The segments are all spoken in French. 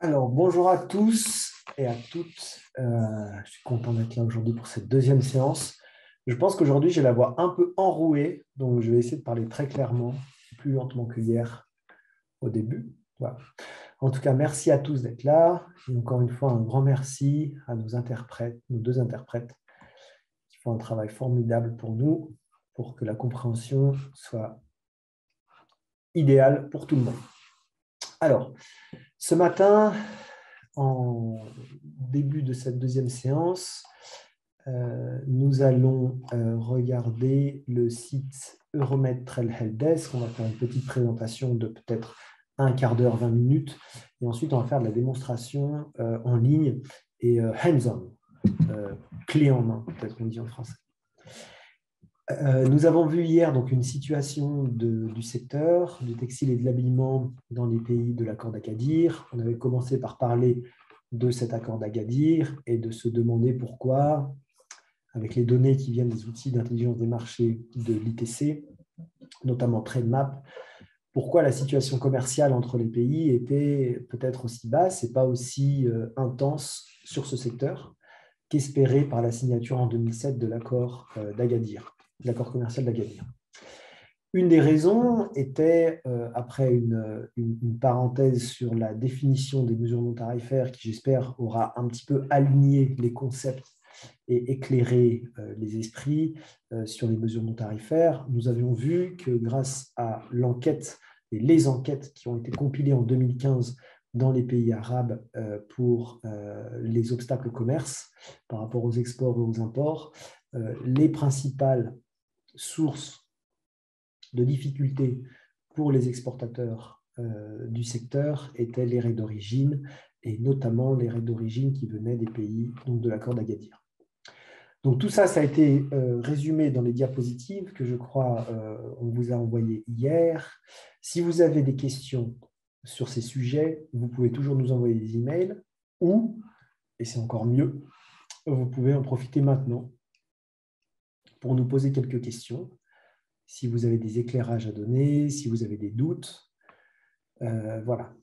Alors, bonjour à tous et à toutes. Je suis content d'être là aujourd'hui pour cette deuxième séance. Je pense qu'aujourd'hui, j'ai la voix un peu enrouée, donc je vais essayer de parler très clairement, plus lentement que hier au début. Voilà. En tout cas, merci à tous d'être là. Et encore une fois, un grand merci à nos interprètes, nos deux interprètes, qui font un travail formidable pour nous, pour que la compréhension soit idéale pour tout le monde. Alors, ce matin, en début de cette deuxième séance, nous allons regarder le site Euromed Trail Helpdesk. On va faire une petite présentation de peut-être un quart d'heure, 20 minutes. Et ensuite, on va faire de la démonstration en ligne et hands-on, clé en main, peut-être qu'on dit en français. Nous avons vu hier donc, une situation du secteur du textile et de l'habillement dans les pays de l'accord d'Agadir. On avait commencé par parler de cet accord d'Agadir et de se demander pourquoi, avec les données qui viennent des outils d'intelligence des marchés de l'ITC, notamment Trademap, pourquoi la situation commerciale entre les pays était peut-être aussi basse et pas aussi intense sur ce secteur qu'espéré par la signature en 2007 de l'accord d'Agadir. L'accord commercial d'Agadir. Une des raisons était, après une parenthèse sur la définition des mesures non tarifaires, qui j'espère aura un petit peu aligné les concepts et éclairé les esprits sur les mesures non tarifaires, nous avions vu que grâce à l'enquête et les enquêtes qui ont été compilées en 2015 dans les pays arabes pour les obstacles au commerce par rapport aux exports et aux imports, les principales sources de difficultés pour les exportateurs du secteur étaient les raies d'origine, et notamment les raies d'origine qui venaient des pays donc de l'accord d'Agadir. Donc tout ça, ça a été résumé dans les diapositives que je crois on vous a envoyées hier. Si vous avez des questions sur ces sujets, vous pouvez toujours nous envoyer des emails ou, et c'est encore mieux, vous pouvez en profiter maintenant pour nous poser quelques questions. Si vous avez des éclairages à donner, si vous avez des doutes, voilà.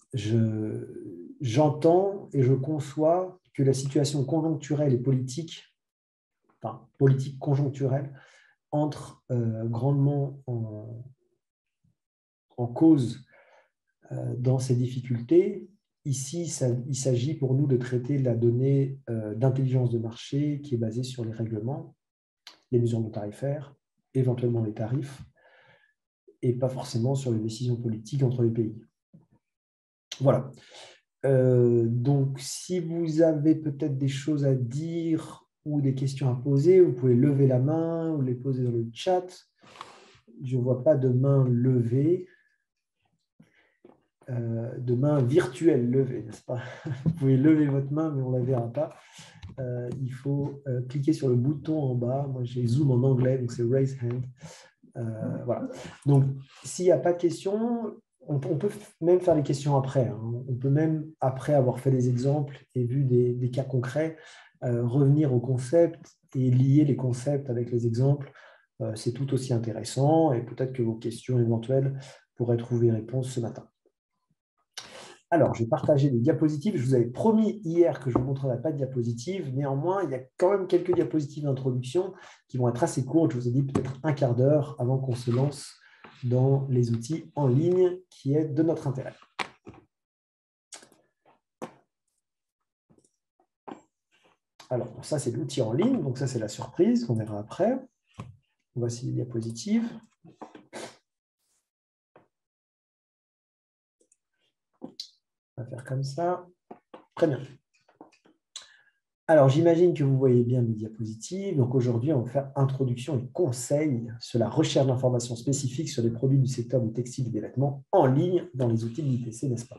J'entends et je conçois que la situation conjoncturelle et politique, enfin politique conjoncturelle, entre grandement en cause dans ces difficultés. Ici, il s'agit pour nous de traiter la donnée d'intelligence de marché qui est basée sur les règlements, les mesures non tarifaires, éventuellement les tarifs, et pas forcément sur les décisions politiques entre les pays. Voilà. Donc, si vous avez peut-être des choses à dire ou des questions à poser, vous pouvez lever la main ou les poser dans le chat. Je ne vois pas de main levée, de main virtuelle levée, n'est-ce pas? Vous pouvez lever votre main, mais on ne la verra pas. Il faut cliquer sur le bouton en bas. Moi, j'ai Zoom en anglais, donc c'est Raise Hand. Voilà. Donc, s'il n'y a pas de questions, on peut même faire les questions après. Hein. On peut même, après avoir fait des exemples et vu des cas concrets, revenir au concept et lier les concepts avec les exemples. C'est tout aussi intéressant et peut-être que vos questions éventuelles pourraient trouver réponse ce matin. Alors, je vais partager des diapositives. Je vous avais promis hier que je ne vous montrerai pas de diapositives. Néanmoins, il y a quand même quelques diapositives d'introduction qui vont être assez courtes. Je vous ai dit peut-être un quart d'heure avant qu'on se lance dans les outils en ligne qui est de notre intérêt. Alors, ça, c'est l'outil en ligne. Donc, ça, c'est la surprise qu'on verra après. Voici les diapositives. On va faire comme ça. Très bien. Alors, j'imagine que vous voyez bien mes diapositives. Donc, aujourd'hui, on va faire introduction et conseils sur la recherche d'informations spécifiques sur les produits du secteur du textile et des vêtements en ligne dans les outils de l'ITC, n'est-ce pas?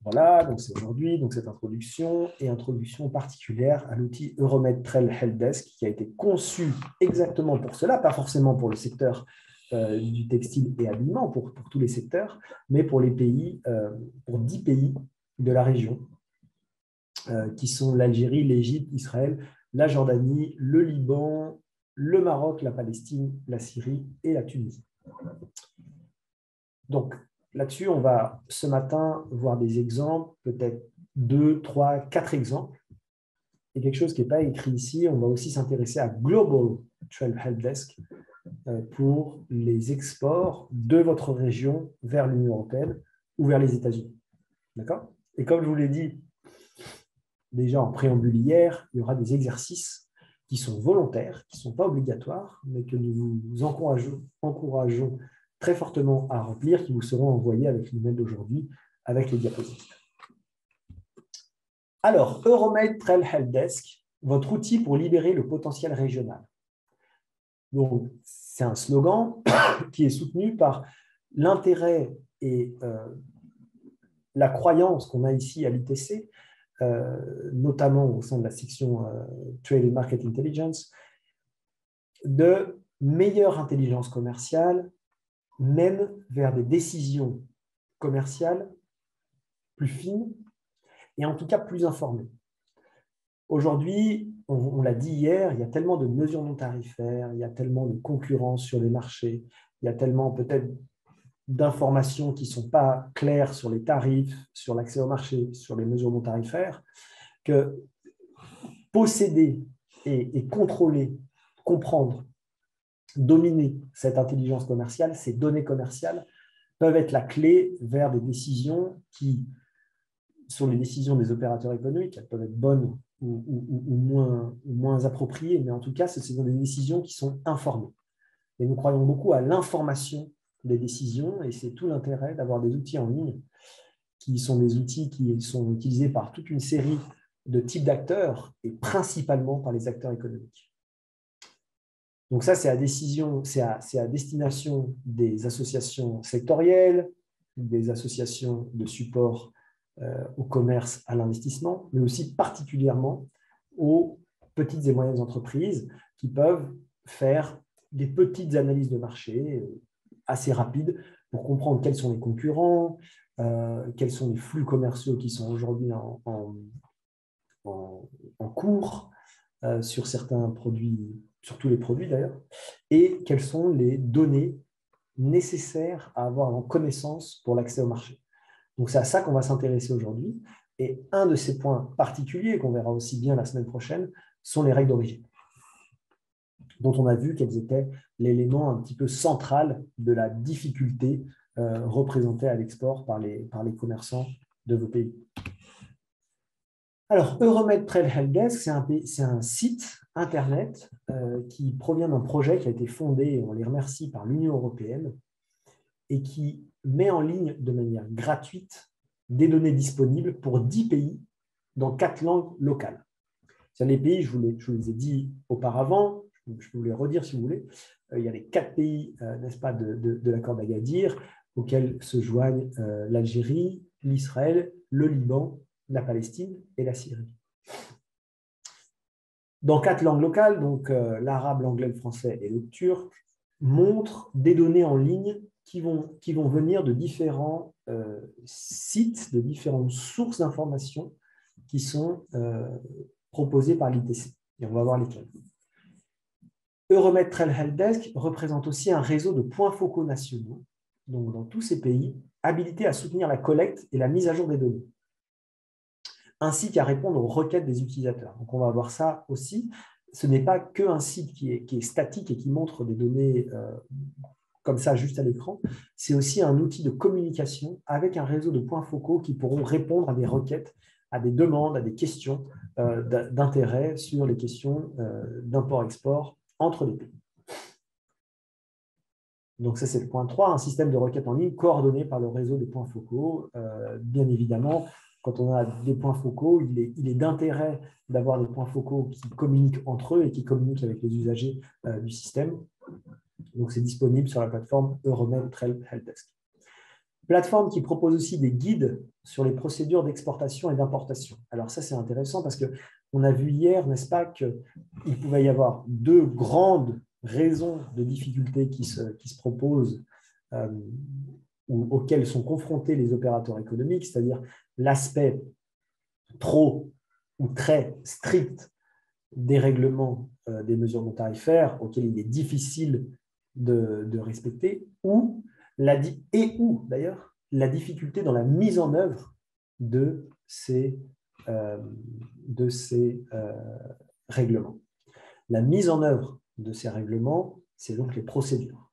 Voilà, donc c'est aujourd'hui cette introduction et introduction particulière à l'outil Euromed Trail Helpdesk qui a été conçu exactement pour cela, pas forcément pour le secteur du textile et habillement, pour tous les secteurs, mais pour les pays, pour 10 pays de la région, qui sont l'Algérie, l'Égypte, Israël, la Jordanie, le Liban, le Maroc, la Palestine, la Syrie et la Tunisie. Donc, là-dessus, on va ce matin voir des exemples, peut-être 2, 3, 4 exemples. Et quelque chose qui n'est pas écrit ici, on va aussi s'intéresser à Global Trail Helpdesk pour les exports de votre région vers l'Union européenne ou vers les États-Unis. D'accord? Et comme je vous l'ai dit déjà en préambule hier, il y aura des exercices qui sont volontaires, qui ne sont pas obligatoires, mais que nous vous encourageons très fortement à remplir, qui vous seront envoyés avec l'email d'aujourd'hui, avec les diapositives. Alors, Euromate Trail Helpdesk, votre outil pour libérer le potentiel régional. Donc, c'est un slogan qui est soutenu par l'intérêt et la croyance qu'on a ici à l'ITC, notamment au sein de la section Trade and Market Intelligence, de meilleure intelligence commerciale, mène vers des décisions commerciales plus fines et en tout cas plus informées. Aujourd'hui, on l'a dit hier, il y a tellement de mesures non tarifaires, il y a tellement de concurrence sur les marchés, il y a tellement peut-être d'informations qui ne sont pas claires sur les tarifs, sur l'accès au marché, sur les mesures non tarifaires, que posséder et contrôler, comprendre, dominer cette intelligence commerciale, ces données commerciales, peuvent être la clé vers des décisions qui sont les décisions des opérateurs économiques. Elles peuvent être bonnes ou moins appropriées, mais en tout cas, ce sont des décisions qui sont informées. Et nous croyons beaucoup à l'information des décisions, et c'est tout l'intérêt d'avoir des outils en ligne qui sont des outils qui sont utilisés par toute une série de types d'acteurs, et principalement par les acteurs économiques. Donc ça, c'est à destination des associations sectorielles, des associations de support au commerce, à l'investissement, mais aussi particulièrement aux petites et moyennes entreprises qui peuvent faire des petites analyses de marché assez rapides pour comprendre quels sont les concurrents, quels sont les flux commerciaux qui sont aujourd'hui en cours sur certains produits, sur tous les produits d'ailleurs, et quelles sont les données nécessaires à avoir en connaissance pour l'accès au marché. Donc, c'est à ça qu'on va s'intéresser aujourd'hui. Et un de ces points particuliers, qu'on verra aussi bien la semaine prochaine, sont les règles d'origine, dont on a vu qu'elles étaient l'élément un petit peu central de la difficulté représentée à l'export par les commerçants de vos pays. Alors, Euromate Trail Helpdesk, c'est un site Internet qui provient d'un projet qui a été fondé, et on les remercie, par l'Union européenne, et qui met en ligne de manière gratuite des données disponibles pour 10 pays dans 4 langues locales. Sur les pays, je vous les ai dit auparavant, je peux vous les redire si vous voulez. Il y a les 4 pays, n'est-ce pas, de l'accord d'Agadir, auxquels se joignent l'Algérie, l'Israël, le Liban, la Palestine et la Syrie. Dans 4 langues locales, donc l'arabe, l'anglais, le français et le turc, montrent des données en ligne qui vont venir de différents sites, de différentes sources d'informations qui sont proposées par l'ITC. Et on va voir lesquelles. Euromate Trail Helpdesk représente aussi un réseau de points focaux nationaux, donc dans tous ces pays, habilités à soutenir la collecte et la mise à jour des données, ainsi qu'à répondre aux requêtes des utilisateurs. Donc on va voir ça aussi. Ce n'est pas qu'un site qui est statique et qui montre des données comme ça juste à l'écran, c'est aussi un outil de communication avec un réseau de points focaux qui pourront répondre à des requêtes, à des demandes, à des questions d'intérêt sur les questions d'import-export entre les pays. Donc ça, c'est le point 3, un système de requête en ligne coordonné par le réseau des points focaux. Bien évidemment, quand on a des points focaux, il est d'intérêt d'avoir des points focaux qui communiquent entre eux et qui communiquent avec les usagers du système. Donc, c'est disponible sur la plateforme Euromate Trail Helpdesk. Plateforme qui propose aussi des guides sur les procédures d'exportation et d'importation. Alors ça, c'est intéressant parce qu'on a vu hier, n'est-ce pas, qu'il pouvait y avoir 2 grandes raisons de difficultés qui se proposent ou auxquelles sont confrontés les opérateurs économiques, c'est-à-dire l'aspect trop ou très strict des règlements des mesures non tarifaires auxquels il est difficile de respecter, ou d'ailleurs la difficulté dans la mise en œuvre de ces règlements. La mise en œuvre de ces règlements, c'est donc les procédures.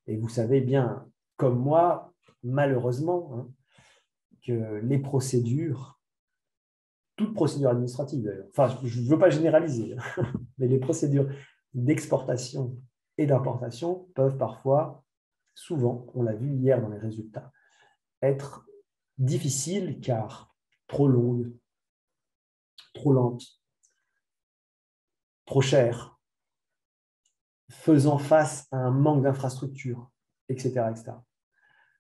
Et vous savez bien, comme moi, malheureusement, hein, que les procédures, toute procédure administrative d'ailleurs, enfin, je ne veux pas généraliser, mais les procédures d'exportation et d'importation peuvent parfois, souvent, on l'a vu hier dans les résultats, être difficiles car trop longues, trop lentes, trop chères, faisant face à un manque d'infrastructures, etc., etc.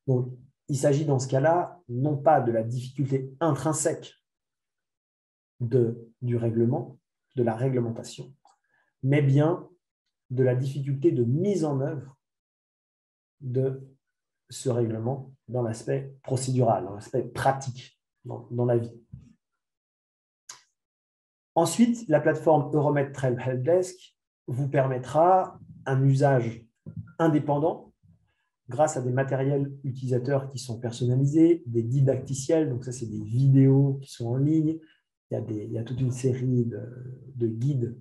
Donc, il s'agit dans ce cas-là, non pas de la difficulté intrinsèque du règlement, de la réglementation, mais bien de la difficulté de mise en œuvre de ce règlement dans l'aspect procédural, dans l'aspect pratique, dans la vie. Ensuite, la plateforme Euromed Trail Helpdesk vous permettra un usage indépendant grâce à des matériels utilisateurs qui sont personnalisés, des didacticiels, donc ça c'est des vidéos qui sont en ligne, il y a toute une série de guides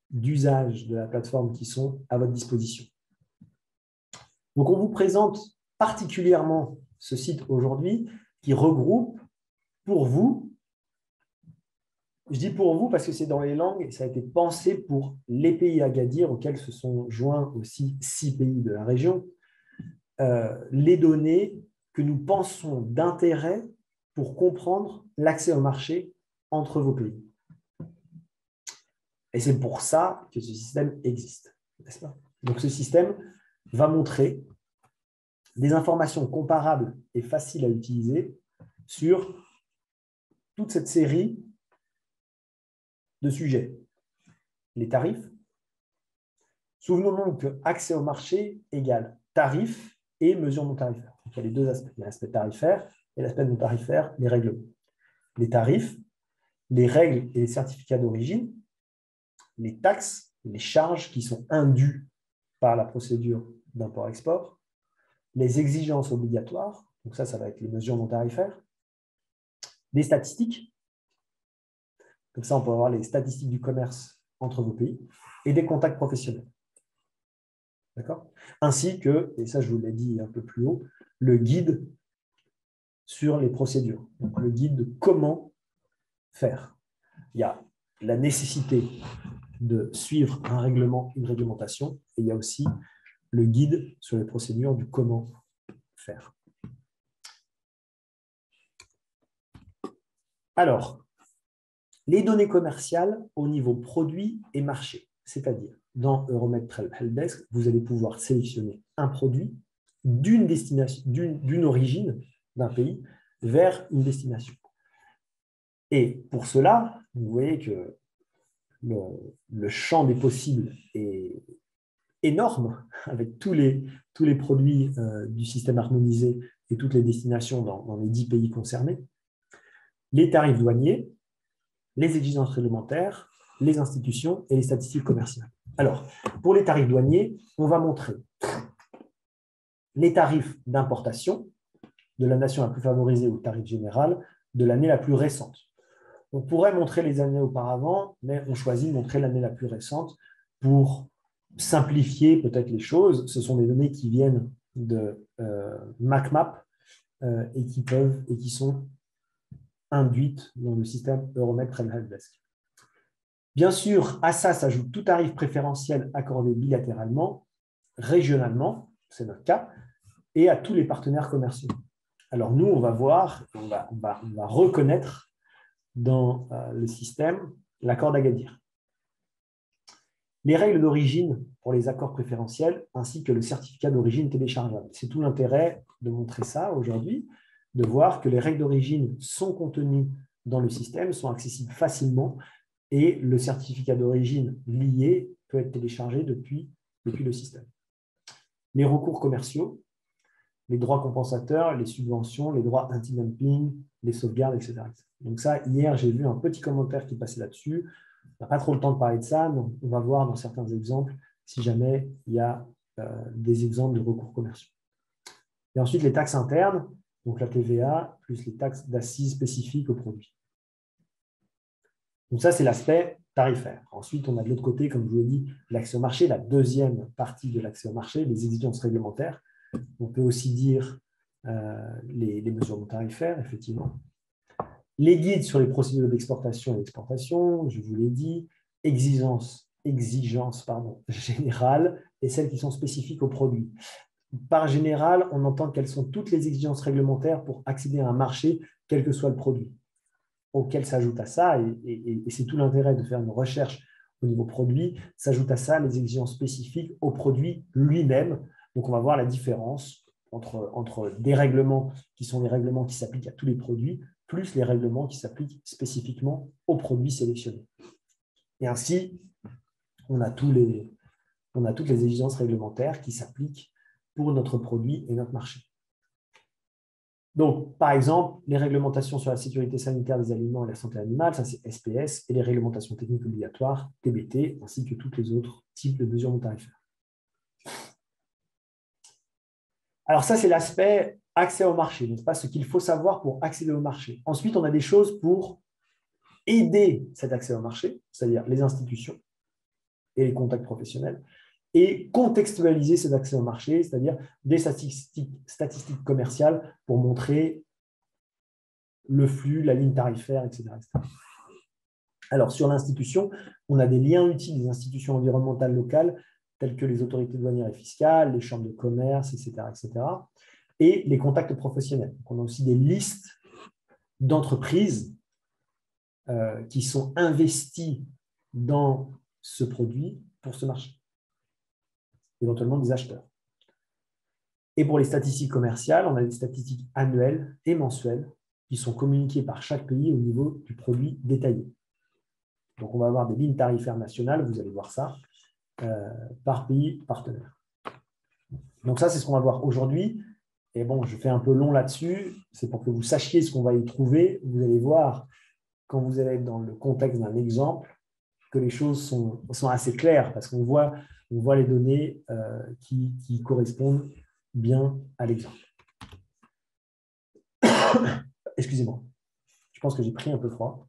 d'usage de la plateforme qui sont à votre disposition. Donc on vous présente particulièrement ce site aujourd'hui qui regroupe pour vous, je dis pour vous parce que c'est dans les langues et ça a été pensé pour les pays Agadir auxquels se sont joints aussi 6 pays de la région, les données que nous pensons d'intérêt pour comprendre l'accès au marché entre vos pays. Et c'est pour ça que ce système existe, n'est-ce pas? Donc ce système va montrer des informations comparables et faciles à utiliser sur toute cette série de sujets. Les tarifs. Souvenons-nous que accès au marché égale tarif et mesure non tarifaire. Donc, il y a les deux aspects, l'aspect tarifaire et l'aspect non tarifaire, les règlements. Les tarifs, les règles et les certificats d'origine, les taxes, les charges qui sont indues par la procédure d'import-export, les exigences obligatoires, donc ça va être les mesures non tarifaires, des statistiques, comme ça on peut avoir les statistiques du commerce entre vos pays, et des contacts professionnels. D'accord? Ainsi que, et ça je vous l'ai dit un peu plus haut, le guide sur les procédures, donc le guide de comment faire. Il y a la nécessité de suivre un règlement, une réglementation, et il y a aussi le guide sur les procédures du comment faire. Alors, les données commerciales au niveau produit et marché, c'est-à-dire dans Euromed Trail Helpdesk, vous allez pouvoir sélectionner un produit d'une destination, d'une origine d'un pays vers une destination. Et pour cela, vous voyez que le champ des possibles est énorme avec tous les produits du système harmonisé et toutes les destinations dans les 10 pays concernés, les tarifs douaniers, les exigences réglementaires, les institutions et les statistiques commerciales. Alors, pour les tarifs douaniers, on va montrer les tarifs d'importation de la nation la plus favorisée ou le tarif général de l'année la plus récente. On pourrait montrer les années auparavant, mais on choisit de montrer l'année la plus récente pour simplifier peut-être les choses. Ce sont des données qui viennent de MacMap et qui sont induites dans le système Euromed Trail Helpdesk. Bien sûr, à ça s'ajoute tout tarif préférentiel accordé bilatéralement, régionalement, c'est notre cas, et à tous les partenaires commerciaux. Alors nous, on va voir, on va reconnaître dans le système l'accord d'Agadir. Les règles d'origine pour les accords préférentiels ainsi que le certificat d'origine téléchargeable. C'est tout l'intérêt de montrer ça aujourd'hui, de voir que les règles d'origine sont contenues dans le système, sont accessibles facilement et le certificat d'origine lié peut être téléchargé depuis le système. Les recours commerciaux, les droits compensateurs, les subventions, les droits anti-dumping, les sauvegardes, etc. Donc ça, hier, j'ai vu un petit commentaire qui passait là-dessus. On n'a pas trop le temps de parler de ça, mais on va voir dans certains exemples si jamais il y a des exemples de recours commerciaux. Et ensuite, les taxes internes. donc la TVA, plus les taxes d'assises spécifiques au produit. Donc ça, c'est l'aspect tarifaire. Ensuite, on a de l'autre côté, comme je vous l'ai dit, l'accès au marché, la deuxième partie de l'accès au marché, les exigences réglementaires. On peut aussi dire les mesures non tarifaires, effectivement. Les guides sur les procédures d'exportation et d'exportation, je vous l'ai dit, exigences générales et celles qui sont spécifiques aux produits. Par général, on entend quelles sont toutes les exigences réglementaires pour accéder à un marché, quel que soit le produit, auquel s'ajoute à ça, et c'est tout l'intérêt de faire une recherche au niveau produit, s'ajoute à ça les exigences spécifiques au produit lui-même. Donc, on va voir la différence entre des règlements qui sont les règlements qui s'appliquent à tous les produits, plus les règlements qui s'appliquent spécifiquement aux produits sélectionnés. Et ainsi, on a toutes les exigences réglementaires qui s'appliquent pour notre produit et notre marché. Donc, par exemple, les réglementations sur la sécurité sanitaire des aliments et la santé animale, ça c'est SPS, et les réglementations techniques obligatoires, TBT, ainsi que tous les autres types de mesures non tarifaires. Alors ça, c'est l'aspect accès au marché, n'est-ce pas, ce qu'il faut savoir pour accéder au marché. Ensuite, on a des choses pour aider cet accès au marché, c'est-à-dire les institutions et les contacts professionnels, et contextualiser cet accès au marché, c'est-à-dire des statistiques commerciales pour montrer le flux, la ligne tarifaire, etc. Alors, sur l'institution, on a des liens utiles des institutions environnementales locales, telles que les autorités douanières et fiscales, les chambres de commerce, etc., et les contacts professionnels. Donc, on a aussi des listes d'entreprises qui sont investies dans ce produit pour ce marché, éventuellement des acheteurs. Et pour les statistiques commerciales, on a des statistiques annuelles et mensuelles qui sont communiquées par chaque pays au niveau du produit détaillé. Donc, on va avoir des lignes tarifaires nationales, vous allez voir ça, par pays partenaire. Donc, ça, c'est ce qu'on va voir aujourd'hui. Et bon, je fais un peu long là-dessus. C'est pour que vous sachiez ce qu'on va y trouver. Vous allez voir, quand vous allez être dans le contexte d'un exemple, que les choses sont assez claires parce qu'on voit les données qui correspondent bien à l'exemple. Excusez-moi. Je pense que j'ai pris un peu froid.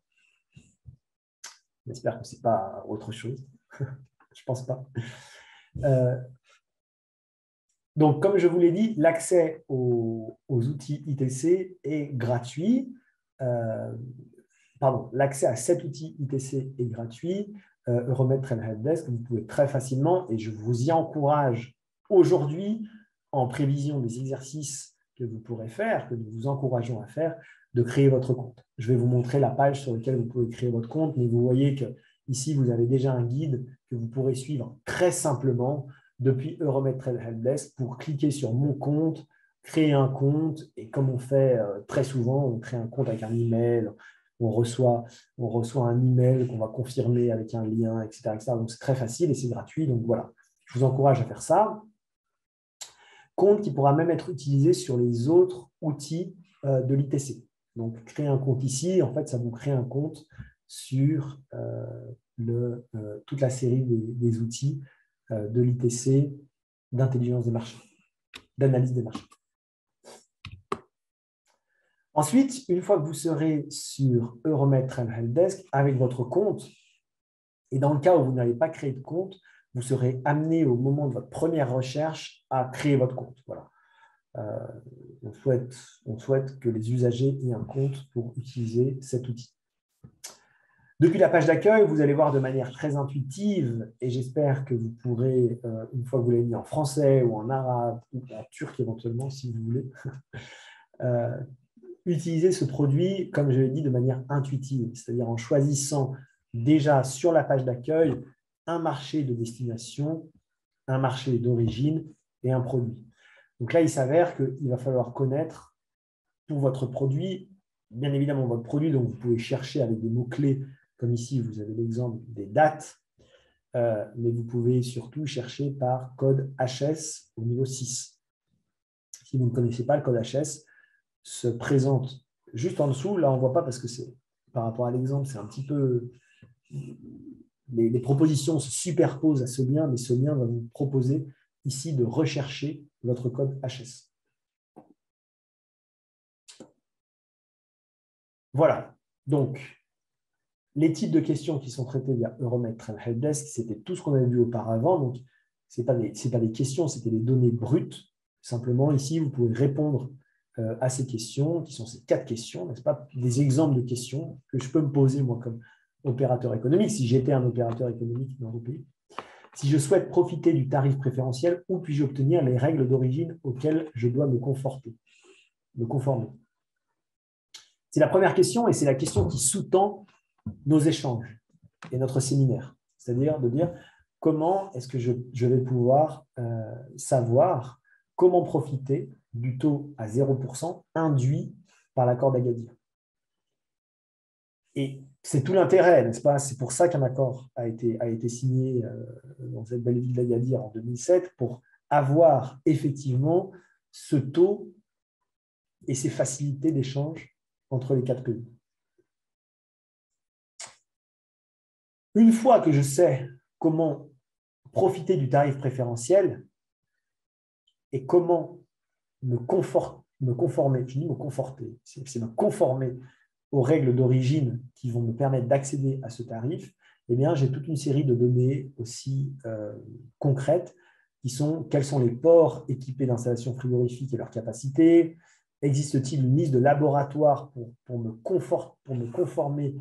J'espère que ce n'est pas autre chose. Je ne pense pas. Donc, comme je vous l'ai dit, l'accès aux outils ITC est gratuit. L'accès à cet outil ITC est gratuit. Euromed Trade Helpdesk, vous pouvez très facilement, et je vous y encourage aujourd'hui, en prévision des exercices que vous pourrez faire, que nous vous encourageons à faire, de créer votre compte. Je vais vous montrer la page sur laquelle vous pouvez créer votre compte, mais vous voyez qu'ici, vous avez déjà un guide que vous pourrez suivre très simplement depuis Euromed Trade Helpdesk pour cliquer sur « Mon compte », créer un compte, et comme on fait très souvent, on crée un compte avec un email, on reçoit un email qu'on va confirmer avec un lien, etc. Donc, c'est très facile et c'est gratuit. Donc, voilà, je vous encourage à faire ça. Compte qui pourra même être utilisé sur les autres outils de l'ITC. Donc, créer un compte ici, en fait, ça vous crée un compte sur toute la série des outils de l'ITC d'intelligence des marchés, d'analyse des marchés. Ensuite, une fois que vous serez sur Euromed Trade Helpdesk avec votre compte, et dans le cas où vous n'avez pas créé de compte, vous serez amené au moment de votre première recherche à créer votre compte. Voilà. On souhaite que les usagers aient un compte pour utiliser cet outil. Depuis la page d'accueil, vous allez voir de manière très intuitive, et j'espère que vous pourrez, une fois que vous l'avez mis en français ou en arabe ou en turc éventuellement, si vous voulez, utiliser ce produit, comme je l'ai dit, de manière intuitive, c'est-à-dire en choisissant déjà sur la page d'accueil un marché de destination, un marché d'origine et un produit. Donc là, il s'avère qu'il va falloir connaître pour votre produit, bien évidemment votre produit, donc vous pouvez chercher avec des mots-clés, comme ici, vous avez l'exemple des dates, mais vous pouvez surtout chercher par code HS au niveau 6. Si vous ne connaissez pas le code HS, se présente juste en dessous. Là, on ne voit pas parce que c'est par rapport à l'exemple, c'est un petit peu… Les propositions se superposent à ce lien, mais ce lien va vous proposer ici de rechercher votre code HS. Voilà. Donc, les types de questions qui sont traitées via Euromed Trade Helpdesk, c'était tout ce qu'on avait vu auparavant. Donc, ce n'est pas des questions, c'était des données brutes. Simplement, ici, vous pouvez répondre à ces questions, qui sont ces 4 questions, n'est-ce pas? Des exemples de questions que je peux me poser, moi, comme opérateur économique, si j'étais un opérateur économique dans le pays. Si je souhaite profiter du tarif préférentiel, où puis-je obtenir les règles d'origine auxquelles je dois me conformer? C'est la première question et c'est la question qui sous-tend nos échanges et notre séminaire. C'est-à-dire de dire comment est-ce que je vais pouvoir savoir comment profiter du taux à 0% induit par l'accord d'Agadir. Et c'est tout l'intérêt, n'est-ce pas? C'est pour ça qu'un accord a été signé dans cette belle ville d'Agadir en 2007, pour avoir effectivement ce taux et ces facilités d'échange entre les 4 pays. Une fois que je sais comment profiter du tarif préférentiel et comment me conformer, je dis me conforter, c'est me conformer aux règles d'origine qui vont me permettre d'accéder à ce tarif, eh bien, j'ai toute une série de données aussi concrètes qui sont quels sont les ports équipés d'installations frigorifiques et leur capacité, existe-t-il une liste de laboratoires pour me conformer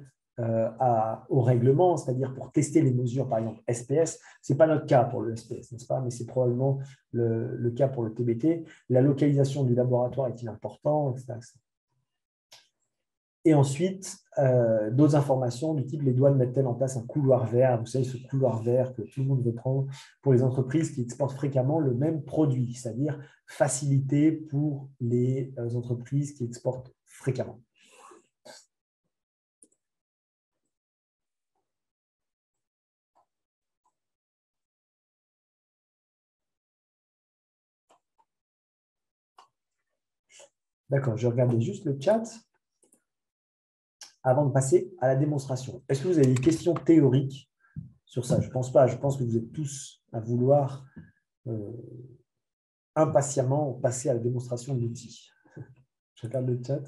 au règlement, c'est-à-dire pour tester les mesures, par exemple SPS. Ce n'est pas notre cas pour le SPS, n'est-ce pas? Mais c'est probablement le cas pour le TBT. La localisation du laboratoire est-il important, etc. Et ensuite, d'autres informations du type les douanes mettent-elles en place un couloir vert? Vous savez, ce couloir vert que tout le monde veut prendre pour les entreprises qui exportent fréquemment le même produit, c'est-à-dire facilité pour les entreprises qui exportent fréquemment. D'accord, je regardais juste le chat avant de passer à la démonstration. Est-ce que vous avez des questions théoriques sur ça? Je ne pense pas. Je pense que vous êtes tous à vouloir impatiemment passer à la démonstration de l'outil. Je regarde le chat.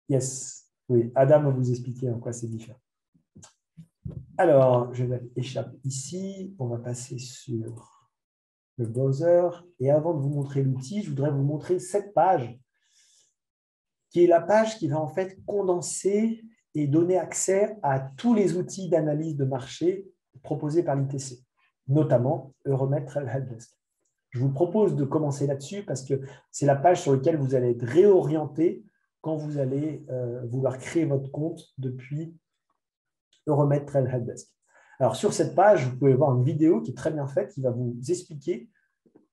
Yes. Oui, Adam va vous expliquer en quoi c'est différent. Alors, je vais échapper ici. On va passer sur le browser. Et avant de vous montrer l'outil, je voudrais vous montrer cette page, qui est la page qui va en fait condenser et donner accès à tous les outils d'analyse de marché proposés par l'ITC, notamment Euromed Trade Helpdesk. Je vous propose de commencer là-dessus parce que c'est la page sur laquelle vous allez être réorienté quand vous allez vouloir créer votre compte depuis Euromed Trade Helpdesk. Alors, sur cette page, vous pouvez voir une vidéo qui est très bien faite, qui va vous expliquer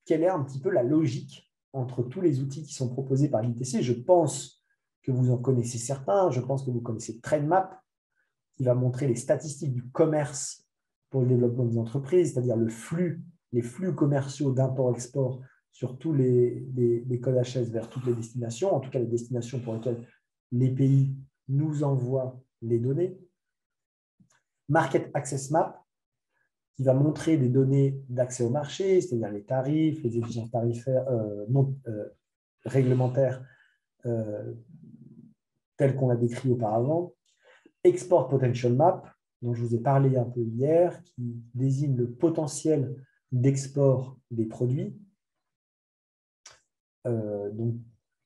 quelle est un petit peu la logique entre tous les outils qui sont proposés par l'ITC. Je pense que vous en connaissez certains. Je pense que vous connaissez TradeMap, qui va montrer les statistiques du commerce pour le développement des entreprises, c'est-à-dire les flux commerciaux d'import-export sur tous les codes HS vers toutes les destinations, en tout cas les destinations pour lesquelles les pays nous envoient les données. Market Access Map, qui va montrer des données d'accès au marché, c'est-à-dire les tarifs, les exigences tarifaires réglementaires telles qu'on l'a décrit auparavant. Export Potential Map, dont je vous ai parlé un peu hier, qui désigne le potentiel d'export des produits. Donc,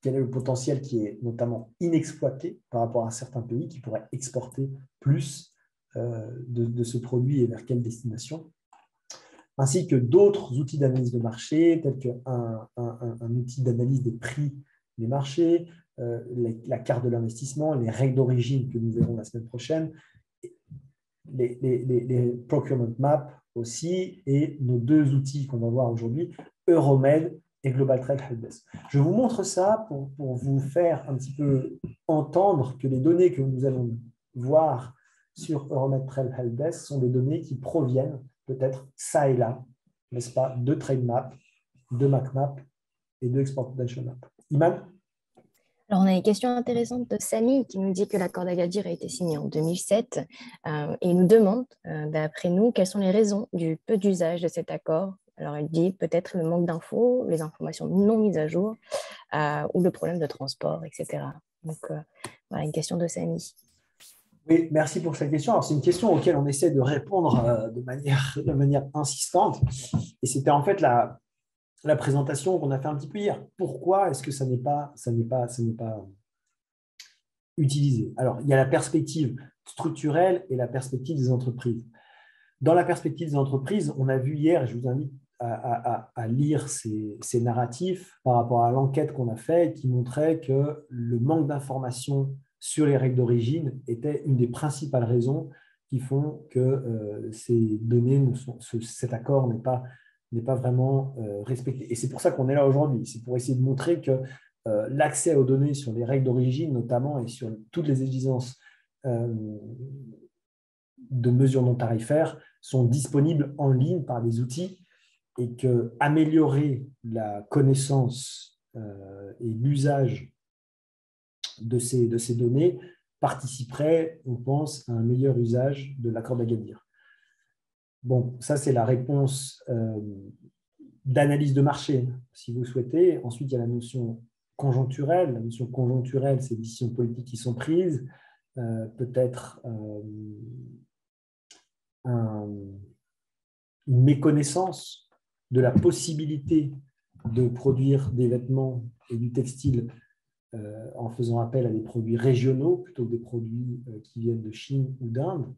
quel est le potentiel qui est notamment inexploité par rapport à certains pays qui pourraient exporter plus de ce produit et vers quelle destination, ainsi que d'autres outils d'analyse de marché, tels qu'un outil d'analyse des prix des marchés, la carte de l'investissement, les règles d'origine que nous verrons la semaine prochaine, les procurement maps aussi, et nos 2 outils qu'on va voir aujourd'hui, Euromed et Global Trade Helpdesk. Je vous montre ça pour vous faire un petit peu entendre que les données que nous allons voir sur Euromed Trade Helpdesk sont des données qui proviennent peut-être ça et là, n'est-ce pas, de TradeMap, de MacMap et de Export Potential Map. Iman? Alors, on a une question intéressante de Samy qui nous dit que l'accord d'Agadir a été signé en 2007 et nous demande, d'après nous, quelles sont les raisons du peu d'usage de cet accord Alors, il dit peut-être le manque d'infos, les informations non mises à jour ou le problème de transport, etc. Donc, voilà, une question de Samy. Oui, merci pour cette question. Alors, c'est une question auquel on essaie de répondre de manière insistante. Et c'était en fait la présentation qu'on a fait un petit peu hier. Pourquoi est-ce que ça n'est pas utilisé? Alors, il y a la perspective structurelle et la perspective des entreprises. Dans la perspective des entreprises, on a vu hier, et je vous invite à lire ces narratifs par rapport à l'enquête qu'on a faite qui montrait que le manque d'informations sur les règles d'origine était une des principales raisons qui font que ces données, cet accord n'est pas vraiment respecté. Et c'est pour ça qu'on est là aujourd'hui. C'est pour essayer de montrer que l'accès aux données sur les règles d'origine, notamment, et sur toutes les exigences de mesures non tarifaires sont disponibles en ligne par des outils et que améliorer la connaissance et l'usage de ces données participerait, on pense, à un meilleur usage de l'accord d'Agadir. Bon, ça c'est la réponse d'analyse de marché, si vous souhaitez. Ensuite, il y a la notion conjoncturelle. La notion conjoncturelle, c'est les décisions politiques qui sont prises, peut-être une méconnaissance de la possibilité de produire des vêtements et du textile en faisant appel à des produits régionaux plutôt que des produits qui viennent de Chine ou d'Inde.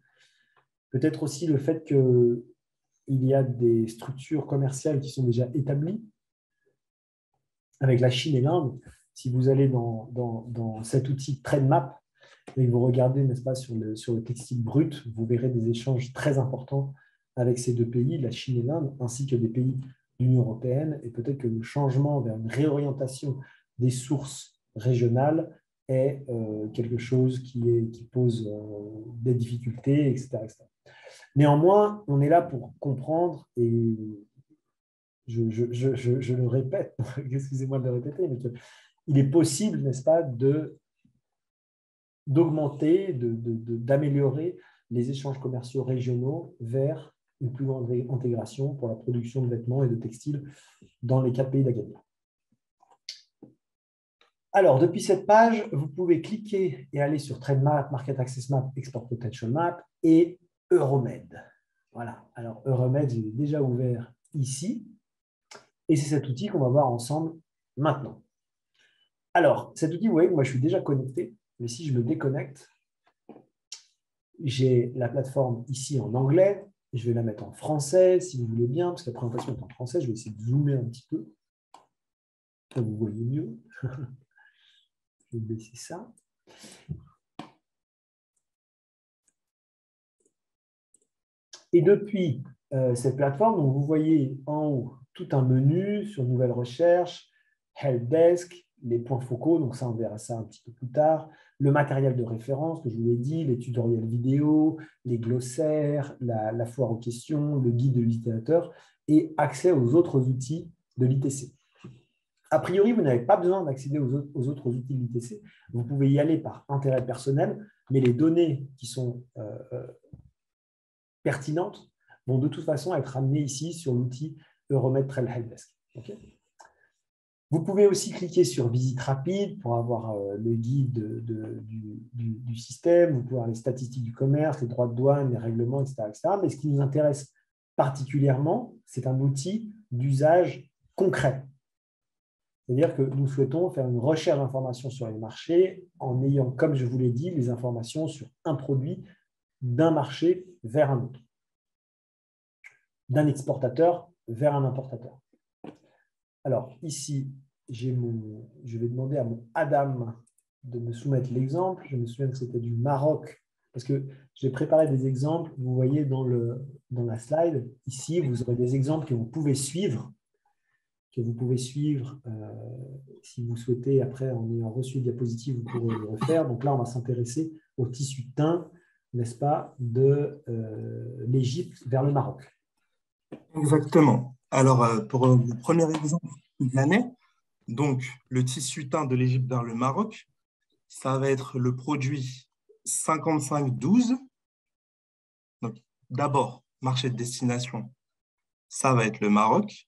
Peut-être aussi le fait qu'il y a des structures commerciales qui sont déjà établies avec la Chine et l'Inde. Si vous allez dans cet outil TradeMap et que vous regardez, n'est-ce pas, sur le textile brut, vous verrez des échanges très importants avec ces deux pays, la Chine et l'Inde, ainsi que des pays de l'Union européenne. Et peut-être que le changement vers une réorientation des sources régionales est quelque chose qui pose des difficultés, etc., etc. Néanmoins, on est là pour comprendre, et je le répète, excusez-moi de le répéter, mais il est possible, n'est-ce pas, d'augmenter, d'améliorer les échanges commerciaux régionaux vers une plus grande intégration pour la production de vêtements et de textiles dans les 4 pays d'Agadir. Alors, depuis cette page, vous pouvez cliquer et aller sur TradeMap, Market Access Map, Export Potential Map et Euromed. Voilà. Alors, Euromed, je l'ai déjà ouvert ici. Et c'est cet outil qu'on va voir ensemble maintenant. Alors, cet outil, vous voyez, moi, je suis déjà connecté. Mais si je me déconnecte, j'ai la plateforme ici en anglais. Je vais la mettre en français, si vous voulez bien, parce que la présentation est en français. Je vais essayer de zoomer un petit peu. Là, vous voyez mieux. Je vais baisser ça. Et depuis cette plateforme, donc vous voyez en haut tout un menu sur Nouvelles Recherches, Helpdesk, les points focaux, donc ça, on verra ça un petit peu plus tard, le matériel de référence que je vous l'ai dit, les tutoriels vidéo, les glossaires, la foire aux questions, le guide de l'utilisateur et accès aux autres outils de l'ITC. A priori, vous n'avez pas besoin d'accéder aux autres outils de l'ITC. Vous pouvez y aller par intérêt personnel, mais les données qui sont pertinentes vont de toute façon être amenées ici sur l'outil Euromed Trail Helpdesk. Okay. Vous pouvez aussi cliquer sur Visite rapide pour avoir le guide du système. Vous pouvez avoir les statistiques du commerce, les droits de douane, les règlements, etc., etc. Mais ce qui nous intéresse particulièrement, c'est un outil d'usage concret. C'est-à-dire que nous souhaitons faire une recherche d'informations sur les marchés en ayant, comme je vous l'ai dit, les informations sur un produit d'un marché vers un autre, d'un exportateur vers un importateur. Alors, ici, je vais demander à mon Adam de me soumettre l'exemple. Je me souviens que c'était du Maroc, parce que j'ai préparé des exemples. Vous voyez dans la slide, ici, vous aurez des exemples que vous pouvez suivre, si vous souhaitez, après, en ayant reçu les diapositives, vous pourrez le refaire. Donc là, on va s'intéresser au tissu teint, n'est-ce pas, de l'Égypte vers le Maroc. Exactement. Alors, pour le premier exemple de l'année, donc le tissu teint de l'Égypte vers le Maroc, ça va être le produit 5512. Donc, d'abord, marché de destination, ça va être le Maroc.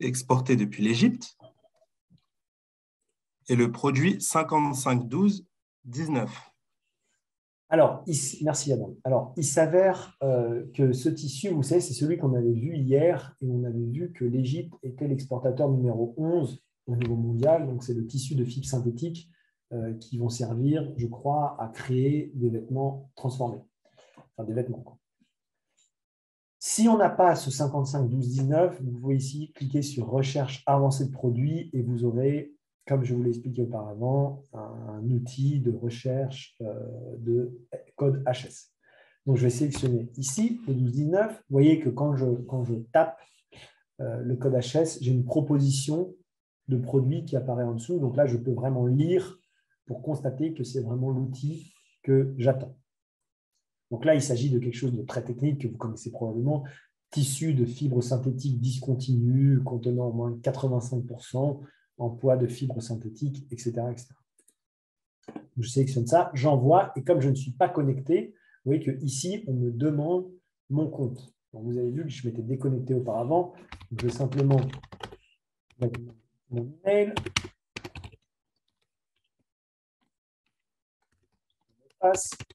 Exporté depuis l'Égypte. Et le produit 55,12,19. Alors, merci Adam. Alors, il s'avère que ce tissu, vous savez, c'est celui qu'on avait vu hier et on avait vu que l'Égypte était l'exportateur numéro 11 au niveau mondial. Donc, c'est le tissu de fibres synthétiques qui vont servir, je crois, à créer des vêtements transformés. Enfin, des vêtements, quoi. Si on n'a pas ce 55,12,19, vous pouvez ici cliquer sur « Recherche avancée de produits » et vous aurez, comme je vous l'ai expliqué auparavant, un outil de recherche de code HS. Donc, je vais sélectionner ici le 12,19. Vous voyez que quand je tape le code HS, j'ai une proposition de produit qui apparaît en dessous. Donc là, je peux vraiment lire pour constater que c'est vraiment l'outil que j'attends. Donc là, il s'agit de quelque chose de très technique que vous connaissez probablement, tissu de fibres synthétiques discontinues contenant au moins 85% en poids de fibres synthétiques, etc., etc. Je sélectionne ça, j'envoie, et comme je ne suis pas connecté, vous voyez qu'ici, on me demande mon compte. Donc, vous avez vu que je m'étais déconnecté auparavant. Donc, je vais simplement mettre mon email.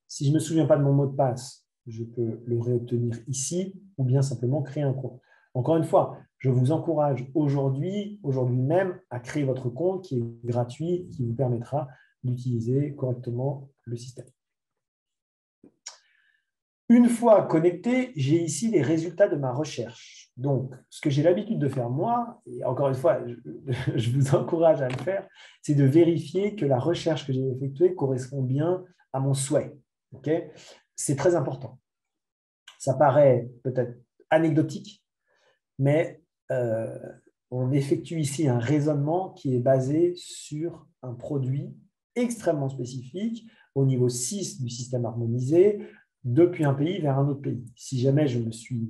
Si je ne me souviens pas de mon mot de passe, je peux le réobtenir ici ou bien simplement créer un compte. Encore une fois, je vous encourage aujourd'hui même, à créer votre compte qui est gratuit, qui vous permettra d'utiliser correctement le système. Une fois connecté, j'ai ici les résultats de ma recherche. Donc, ce que j'ai l'habitude de faire moi, et encore une fois, je vous encourage à le faire, c'est de vérifier que la recherche que j'ai effectuée correspond bien à mon souhait. Okay? C'est très important. Ça paraît peut-être anecdotique, mais on effectue ici un raisonnement qui est basé sur un produit extrêmement spécifique au niveau 6 du système harmonisé, depuis un pays vers un autre pays. Si jamais je me suis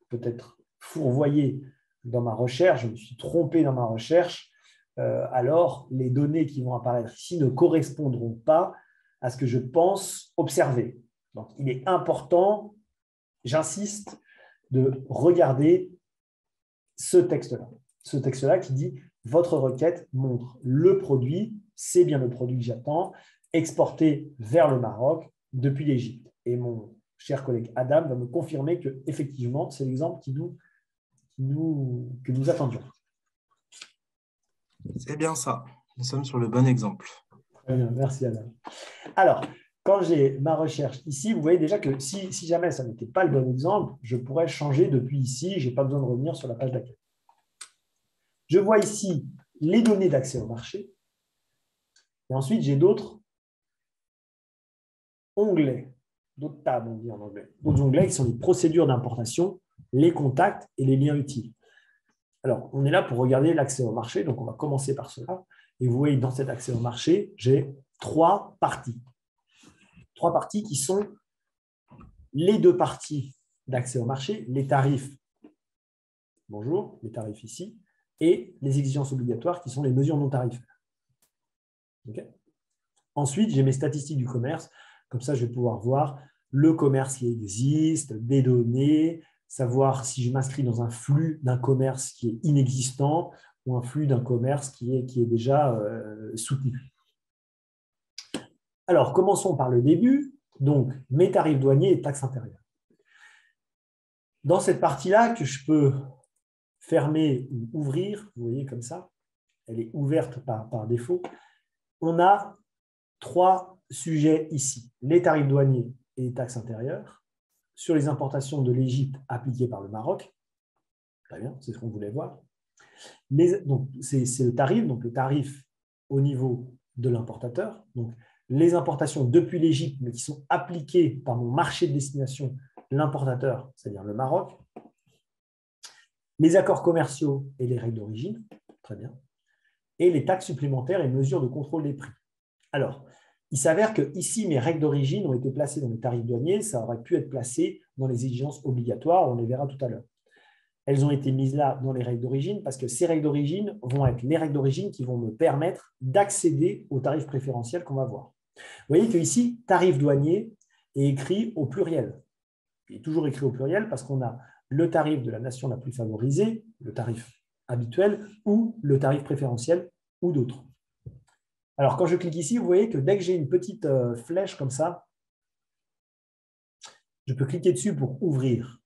peut-être fourvoyé dans ma recherche, je me suis trompé dans ma recherche, alors les données qui vont apparaître ici ne correspondront pas à ce que je pense observer. Donc, il est important, j'insiste, de regarder ce texte-là qui dit « Votre requête montre le produit, c'est bien le produit que j'attends, exporté vers le Maroc depuis l'Égypte. » Et mon cher collègue Adam va me confirmer qu'effectivement, c'est l'exemple que nous attendions. C'est bien ça. Nous sommes sur le bon exemple. Très bien, merci Adam. Alors, quand j'ai ma recherche ici, vous voyez déjà que si jamais ça n'était pas le bon exemple, je pourrais changer depuis ici, je n'ai pas besoin de revenir sur la page d'accueil. Je vois ici les données d'accès au marché. Et ensuite, j'ai d'autres onglets, d'autres tables, on dit en anglais. D'autres onglets qui sont les procédures d'importation, les contacts et les liens utiles. Alors, on est là pour regarder l'accès au marché, donc on va commencer par cela. Et vous voyez, dans cet accès au marché, j'ai 3 parties. 3 parties qui sont les 2 parties d'accès au marché, les tarifs, bonjour, les tarifs ici, et les exigences obligatoires qui sont les mesures non tarifaires. Okay. Ensuite, j'ai mes statistiques du commerce. Comme ça, je vais pouvoir voir le commerce qui existe, des données, savoir si je m'inscris dans un flux d'un commerce qui est inexistant ou un flux d'un commerce qui est déjà soutenu. Alors, commençons par le début. Donc, mes tarifs douaniers et taxes intérieures. Dans cette partie-là que je peux fermer ou ouvrir, vous voyez comme ça, elle est ouverte par défaut, on a 3 sujets ici. Les tarifs douaniers et les taxes intérieures sur les importations de l'Égypte appliquées par le Maroc. Très bien, c'est ce qu'on voulait voir. Donc, c'est le tarif au niveau de l'importateur. Donc, les importations depuis l'Égypte, mais qui sont appliquées par mon marché de destination, l'importateur, c'est-à-dire le Maroc. Les accords commerciaux et les règles d'origine, très bien. Et les taxes supplémentaires et mesures de contrôle des prix. Alors, il s'avère que ici, mes règles d'origine ont été placées dans les tarifs douaniers, ça aurait pu être placé dans les exigences obligatoires, on les verra tout à l'heure. Elles ont été mises là dans les règles d'origine parce que ces règles d'origine vont être les règles d'origine qui vont me permettre d'accéder aux tarifs préférentiels qu'on va voir. Vous voyez qu'ici, tarif douanier est écrit au pluriel. est toujours écrit au pluriel parce qu'on a le tarif de la nation la plus favorisée, le tarif habituel, ou le tarif préférentiel, ou d'autres. Alors, quand je clique ici, vous voyez que dès que j'ai une petite flèche comme ça, je peux cliquer dessus pour ouvrir.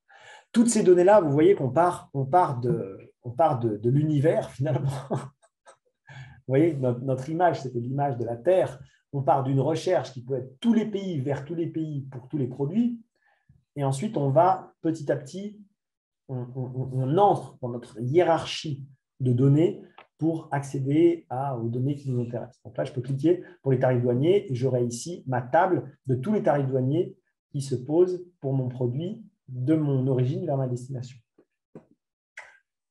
Toutes ces données-là, vous voyez qu'on part de l'univers, finalement. Vous voyez, notre image, c'était l'image de la Terre. On part d'une recherche qui peut être tous les pays vers tous les pays pour tous les produits. Et ensuite, on va petit à petit, on entre dans notre hiérarchie de données pour accéder aux données qui nous intéressent. Donc là, je peux cliquer pour les tarifs douaniers et j'aurai ici ma table de tous les tarifs douaniers qui se posent pour mon produit de mon origine vers ma destination.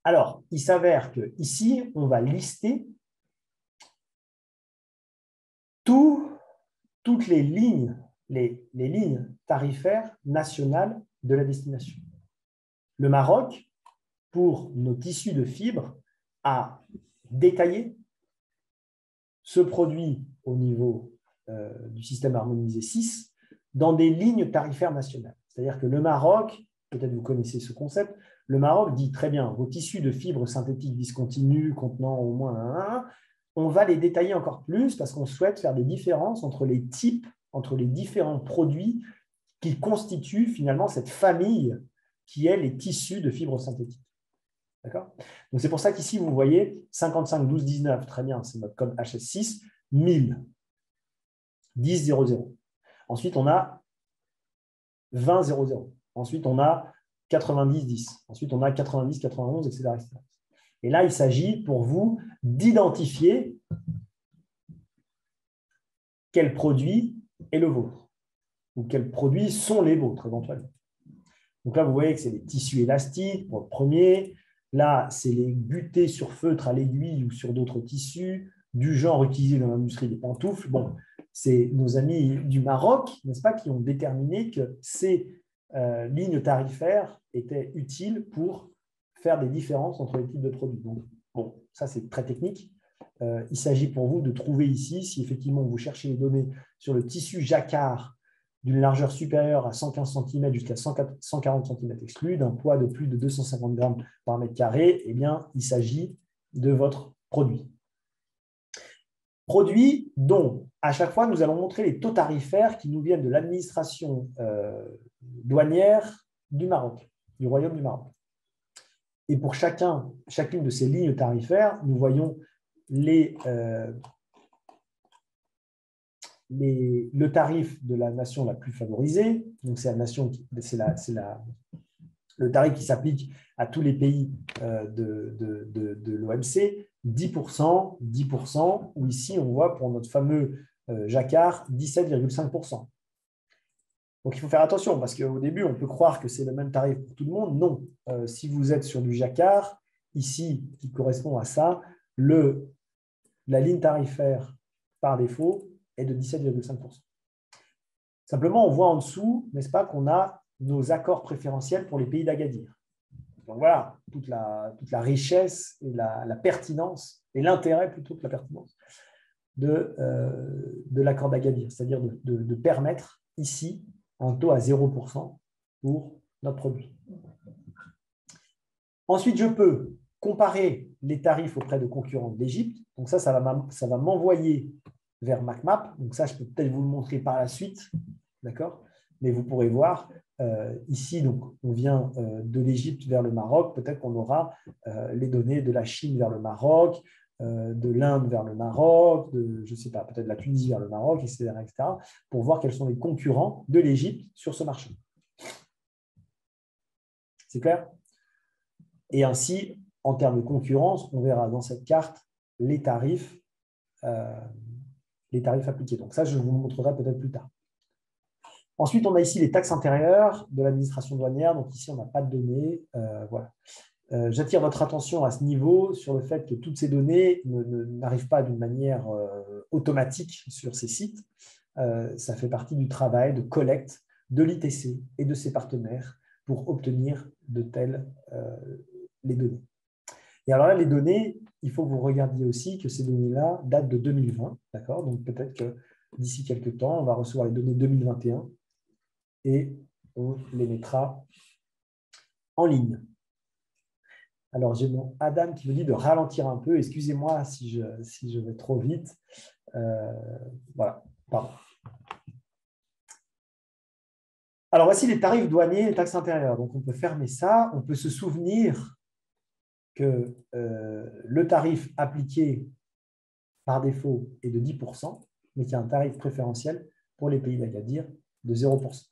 Alors, il s'avère qu'ici, on va lister toutes les lignes tarifaires nationales de la destination. Le Maroc, pour nos tissus de fibres, a détaillé ce produit au niveau du système harmonisé 6 dans des lignes tarifaires nationales. C'est-à-dire que le Maroc, peut-être vous connaissez ce concept, le Maroc dit très bien, vos tissus de fibres synthétiques discontinues contenant au moins un, on va les détailler encore plus parce qu'on souhaite faire des différences entre les types, entre les différents produits qui constituent finalement cette famille qui est les tissus de fibres synthétiques. D'accord ? Donc, c'est pour ça qu'ici, vous voyez 55 12 19, très bien, c'est notre code HS6, 1000, 10 00. Ensuite, on a 20 00. Ensuite, on a 90 10. Ensuite, on a 90 91, etc. etc. Et là, il s'agit pour vous d'identifier quel produit est le vôtre ou quels produits sont les vôtres éventuellement. Donc là, vous voyez que c'est les tissus élastiques pour le premier. Là, c'est les butées sur feutre à l'aiguille ou sur d'autres tissus du genre utilisé dans l'industrie des pantoufles. Bon, c'est nos amis du Maroc, n'est-ce pas, qui ont déterminé que ces lignes tarifaires étaient utiles pour faire des différences entre les types de produits. Donc, bon, ça, c'est très technique. Il s'agit pour vous de trouver ici, si effectivement vous cherchez les données sur le tissu jacquard d'une largeur supérieure à 115 cm jusqu'à 140 cm exclus, d'un poids de plus de 250 grammes par mètre carré, eh bien, il s'agit de votre produit. Produit dont, à chaque fois, nous allons montrer les taux tarifaires qui nous viennent de l'administration douanière du Maroc, du Royaume du Maroc. Et pour chacune de ces lignes tarifaires, nous voyons le tarif de la nation la plus favorisée. Donc, c'est le tarif qui s'applique à tous les pays de l'OMC, 10%, 10%, ou ici, on voit pour notre fameux jacquard, 17,5%. Donc, il faut faire attention parce qu'au début, on peut croire que c'est le même tarif pour tout le monde. Non, si vous êtes sur du jacquard, ici, qui correspond à ça, la ligne tarifaire par défaut est de 17,5%. Simplement, on voit en dessous, n'est-ce pas, qu'on a nos accords préférentiels pour les pays d'Agadir. Donc voilà, toute la richesse et la pertinence, et l'intérêt plutôt que la pertinence de l'accord d'Agadir, c'est-à-dire de permettre ici un taux à 0% pour notre produit. Ensuite, je peux comparer les tarifs auprès de concurrents d'Égypte. Donc ça va m'envoyer vers MacMap. Donc ça, je peux peut-être vous le montrer par la suite, d'accord ? Mais vous pourrez voir ici, donc, on vient de l'Égypte vers le Maroc. Peut-être qu'on aura les données de la Chine vers le Maroc, de l'Inde vers le Maroc, je ne sais pas, peut-être de la Tunisie vers le Maroc, etc., pour voir quels sont les concurrents de l'Égypte sur ce marché. C'est clair ? Et ainsi, en termes de concurrence, on verra dans cette carte les tarifs appliqués. Donc ça, je vous le montrerai peut-être plus tard. Ensuite, on a ici les taxes intérieures de l'administration douanière. Donc ici, on n'a pas de données. Voilà. J'attire votre attention à ce niveau sur le fait que toutes ces données n'arrivent pas d'une manière automatique sur ces sites. Ça fait partie du travail de collecte de l'ITC et de ses partenaires pour obtenir de telles les données. Et alors là, les données, il faut que vous regardiez aussi que ces données-là datent de 2020. D'accord ? Donc peut-être que d'ici quelques temps, on va recevoir les données 2021 et on les mettra en ligne. Alors, j'ai mon Adam qui me dit de ralentir un peu. Excusez-moi si je vais trop vite. Voilà, pardon. Alors, voici les tarifs douaniers et taxes intérieures. Donc, on peut fermer ça. On peut se souvenir que le tarif appliqué par défaut est de 10%, mais qu'il y a un tarif préférentiel pour les pays d'Agadir de 0%.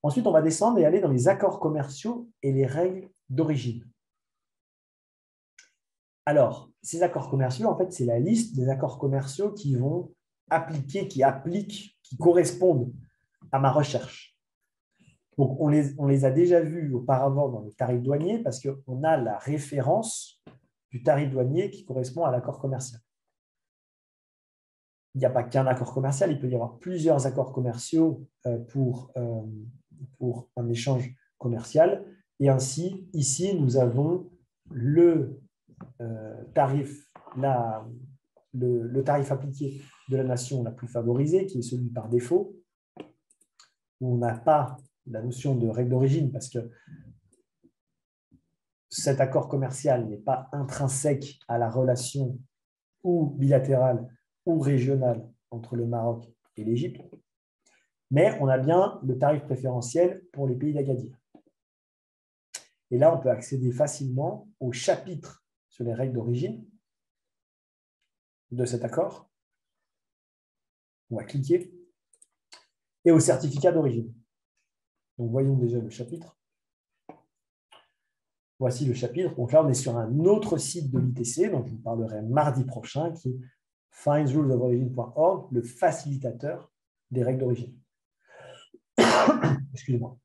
Ensuite, on va descendre et aller dans les accords commerciaux et les règles d'origine. Alors, ces accords commerciaux, en fait, c'est la liste des accords commerciaux qui vont appliquer, qui correspondent à ma recherche. Donc, on les a déjà vus auparavant dans les tarifs douaniers parce qu'on a la référence du tarif douanier qui correspond à l'accord commercial. Il n'y a pas qu'un accord commercial, il peut y avoir plusieurs accords commerciaux pour un échange commercial. Et ainsi, ici, nous avons le tarif appliqué de la nation la plus favorisée, qui est celui par défaut, où on n'a pas la notion de règle d'origine parce que cet accord commercial n'est pas intrinsèque à la relation ou bilatérale ou régionale entre le Maroc et l'Égypte, mais on a bien le tarif préférentiel pour les pays d'Agadir. Et là, on peut accéder facilement au chapitre sur les règles d'origine de cet accord. On va cliquer. Et au certificat d'origine. Donc, voyons déjà le chapitre. Voici le chapitre. Donc là, on est sur un autre site de l'ITC, dont je vous parlerai mardi prochain, qui est findsrulesoforigin.org, le facilitateur des règles d'origine. Excusez-moi.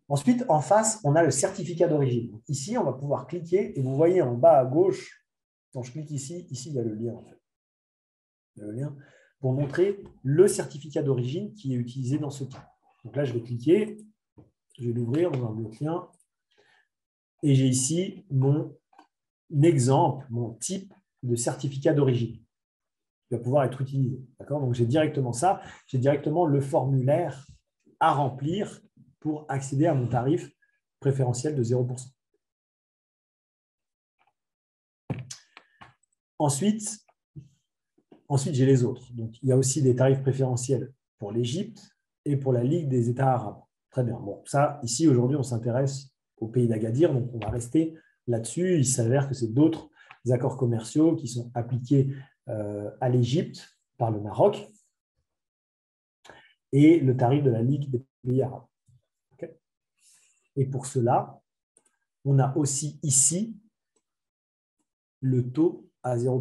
Ensuite, en face, on a le certificat d'origine. Ici, on va pouvoir cliquer et vous voyez en bas à gauche, quand je clique ici, il y a le lien en fait. Il y a le lien pour montrer le certificat d'origine qui est utilisé dans ce cas. Donc là, je vais cliquer, je vais l'ouvrir dans un bloc-lien et j'ai ici mon exemple, mon type de certificat d'origine qui va pouvoir être utilisé. Donc, j'ai directement ça, j'ai directement le formulaire à remplir pour accéder à mon tarif préférentiel de 0%. Ensuite, j'ai les autres. Donc, il y a aussi des tarifs préférentiels pour l'Égypte et pour la Ligue des États arabes. Très bien. Bon, ça, ici, aujourd'hui, on s'intéresse au pays d'Agadir, donc on va rester là-dessus. Il s'avère que c'est d'autres accords commerciaux qui sont appliqués à l'Égypte par le Maroc et le tarif de la Ligue des pays arabes. Okay. Et pour cela, on a aussi ici le taux à 0%.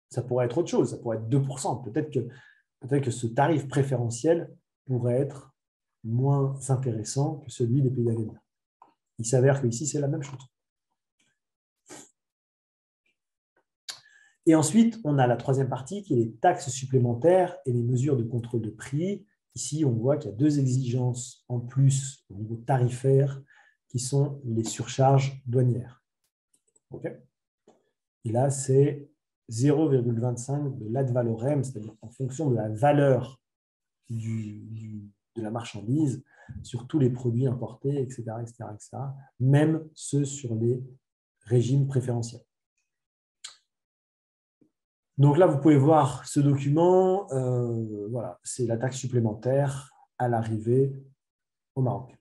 Ça pourrait être autre chose, ça pourrait être 2%. Peut-être que ce tarif préférentiel pourrait être moins intéressant que celui des pays d'Agadir. Il s'avère qu'ici, c'est la même chose. Et ensuite, on a la troisième partie qui est les taxes supplémentaires et les mesures de contrôle de prix. Ici, on voit qu'il y a deux exigences en plus au niveau tarifaire qui sont les surcharges douanières. Okay. Et là, c'est 0,25 de l'ad valorem, c'est-à-dire en fonction de la valeur de la marchandise sur tous les produits importés, etc., même ceux sur les régimes préférentiels. Donc là, vous pouvez voir ce document. Voilà, c'est la taxe supplémentaire à l'arrivée au Maroc.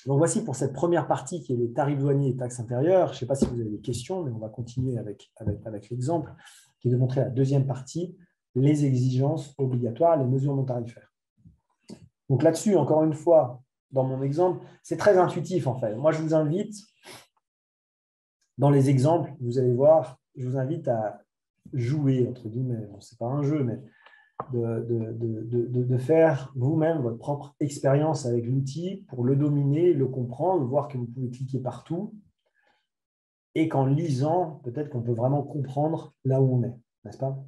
Donc voici pour cette première partie qui est les tarifs douaniers et taxes intérieures. Je ne sais pas si vous avez des questions, mais on va continuer avec l'exemple qui est de montrer la deuxième partie, les exigences obligatoires, les mesures non tarifaires. Donc là-dessus, encore une fois, dans mon exemple, c'est très intuitif en fait. Moi, je vous invite, dans les exemples, vous allez voir, je vous invite à jouer, entre guillemets, bon, ce n'est pas un jeu, mais de faire vous-même votre propre expérience avec l'outil pour le dominer, le comprendre, voir que vous pouvez cliquer partout et qu'en lisant, peut-être qu'on peut vraiment comprendre là où on est, n'est-ce pas?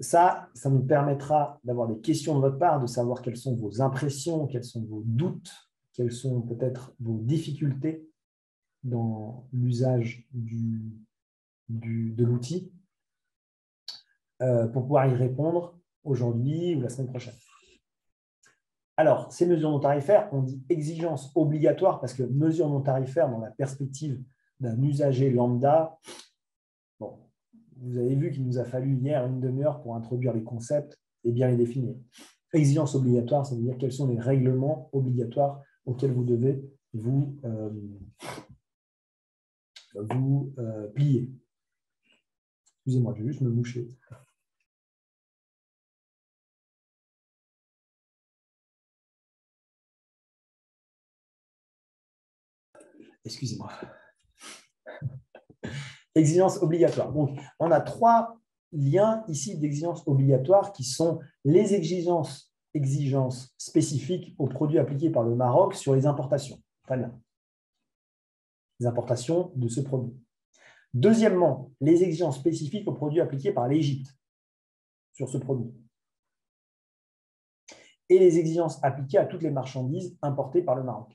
Ça nous permettra d'avoir des questions de votre part, de savoir quelles sont vos impressions, quels sont vos doutes, quelles sont peut-être vos difficultés dans l'usage de l'outil pour pouvoir y répondre aujourd'hui ou la semaine prochaine. Alors, ces mesures non tarifaires, on dit exigences obligatoires parce que mesures non tarifaires dans la perspective d'un usager lambda, bon, vous avez vu qu'il nous a fallu hier une demi-heure pour introduire les concepts et bien les définir. Exigences obligatoires, ça veut dire quels sont les règlements obligatoires auxquels vous devez vous plier. Excusez-moi, je vais juste me moucher. Excusez-moi. Exigences obligatoires. Donc, on a 3 liens ici d'exigences obligatoires qui sont les exigences spécifiques aux produits appliqués par le Maroc sur les importations. Très bien. Les importations de ce produit. Deuxièmement, les exigences spécifiques aux produits appliqués par l'Égypte sur ce produit. Et les exigences appliquées à toutes les marchandises importées par le Maroc.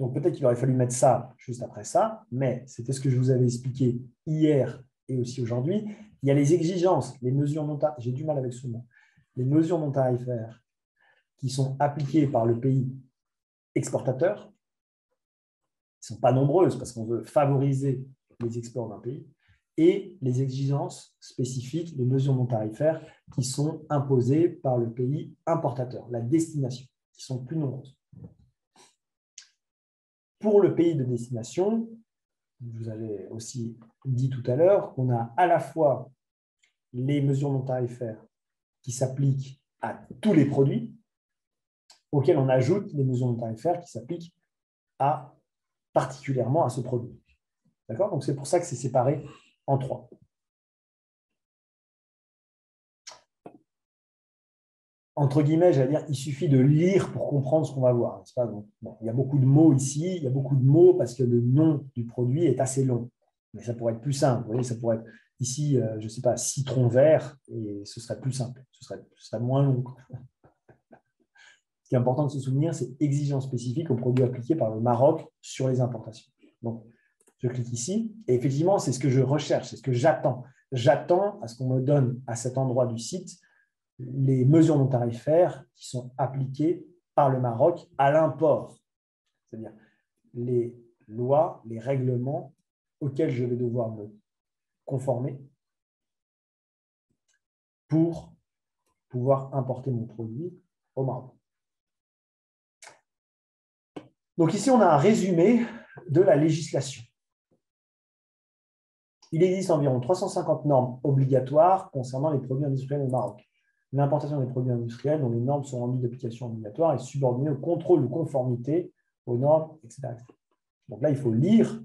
Donc peut-être qu'il aurait fallu mettre ça juste après ça, mais c'était ce que je vous avais expliqué hier et aussi aujourd'hui. Il y a les exigences, les mesures non tarifaires, j'ai du mal avec ce mot, les mesures non tarifaires qui sont appliquées par le pays exportateur. Elles ne sont pas nombreuses parce qu'on veut favoriser les exports d'un pays. Et les exigences spécifiques, les mesures non tarifaires qui sont imposées par le pays importateur, la destination, qui sont plus nombreuses. Pour le pays de destination, je vous avais aussi dit tout à l'heure qu'on a à la fois les mesures non tarifaires qui s'appliquent à tous les produits, auxquels on ajoute les mesures non tarifaires qui s'appliquent particulièrement à ce produit. D'accord ? Donc c'est pour ça que c'est séparé en 3. Entre guillemets, j'allais dire, il suffit de lire pour comprendre ce qu'on va voir. N'est-ce pas ? Donc, bon, il y a beaucoup de mots ici, il y a beaucoup de mots parce que le nom du produit est assez long. Mais ça pourrait être plus simple. Vous voyez, ça pourrait être ici, je ne sais pas, citron vert, et ce serait plus simple. Ce serait moins long. Ce qui est important de se souvenir, c'est exigences spécifiques aux produits appliqués par le Maroc sur les importations. Donc, je clique ici, et effectivement, c'est ce que je recherche, c'est ce que j'attends. J'attends à ce qu'on me donne à cet endroit du site les mesures non tarifaires qui sont appliquées par le Maroc à l'import, c'est-à-dire les lois, les règlements auxquels je vais devoir me conformer pour pouvoir importer mon produit au Maroc. Donc ici, on a un résumé de la législation. Il existe environ 350 normes obligatoires concernant les produits industriels au Maroc. L'importation des produits industriels dont les normes sont rendues d'application obligatoire est subordonnée au contrôle de conformité aux normes, etc. Donc là, il faut lire.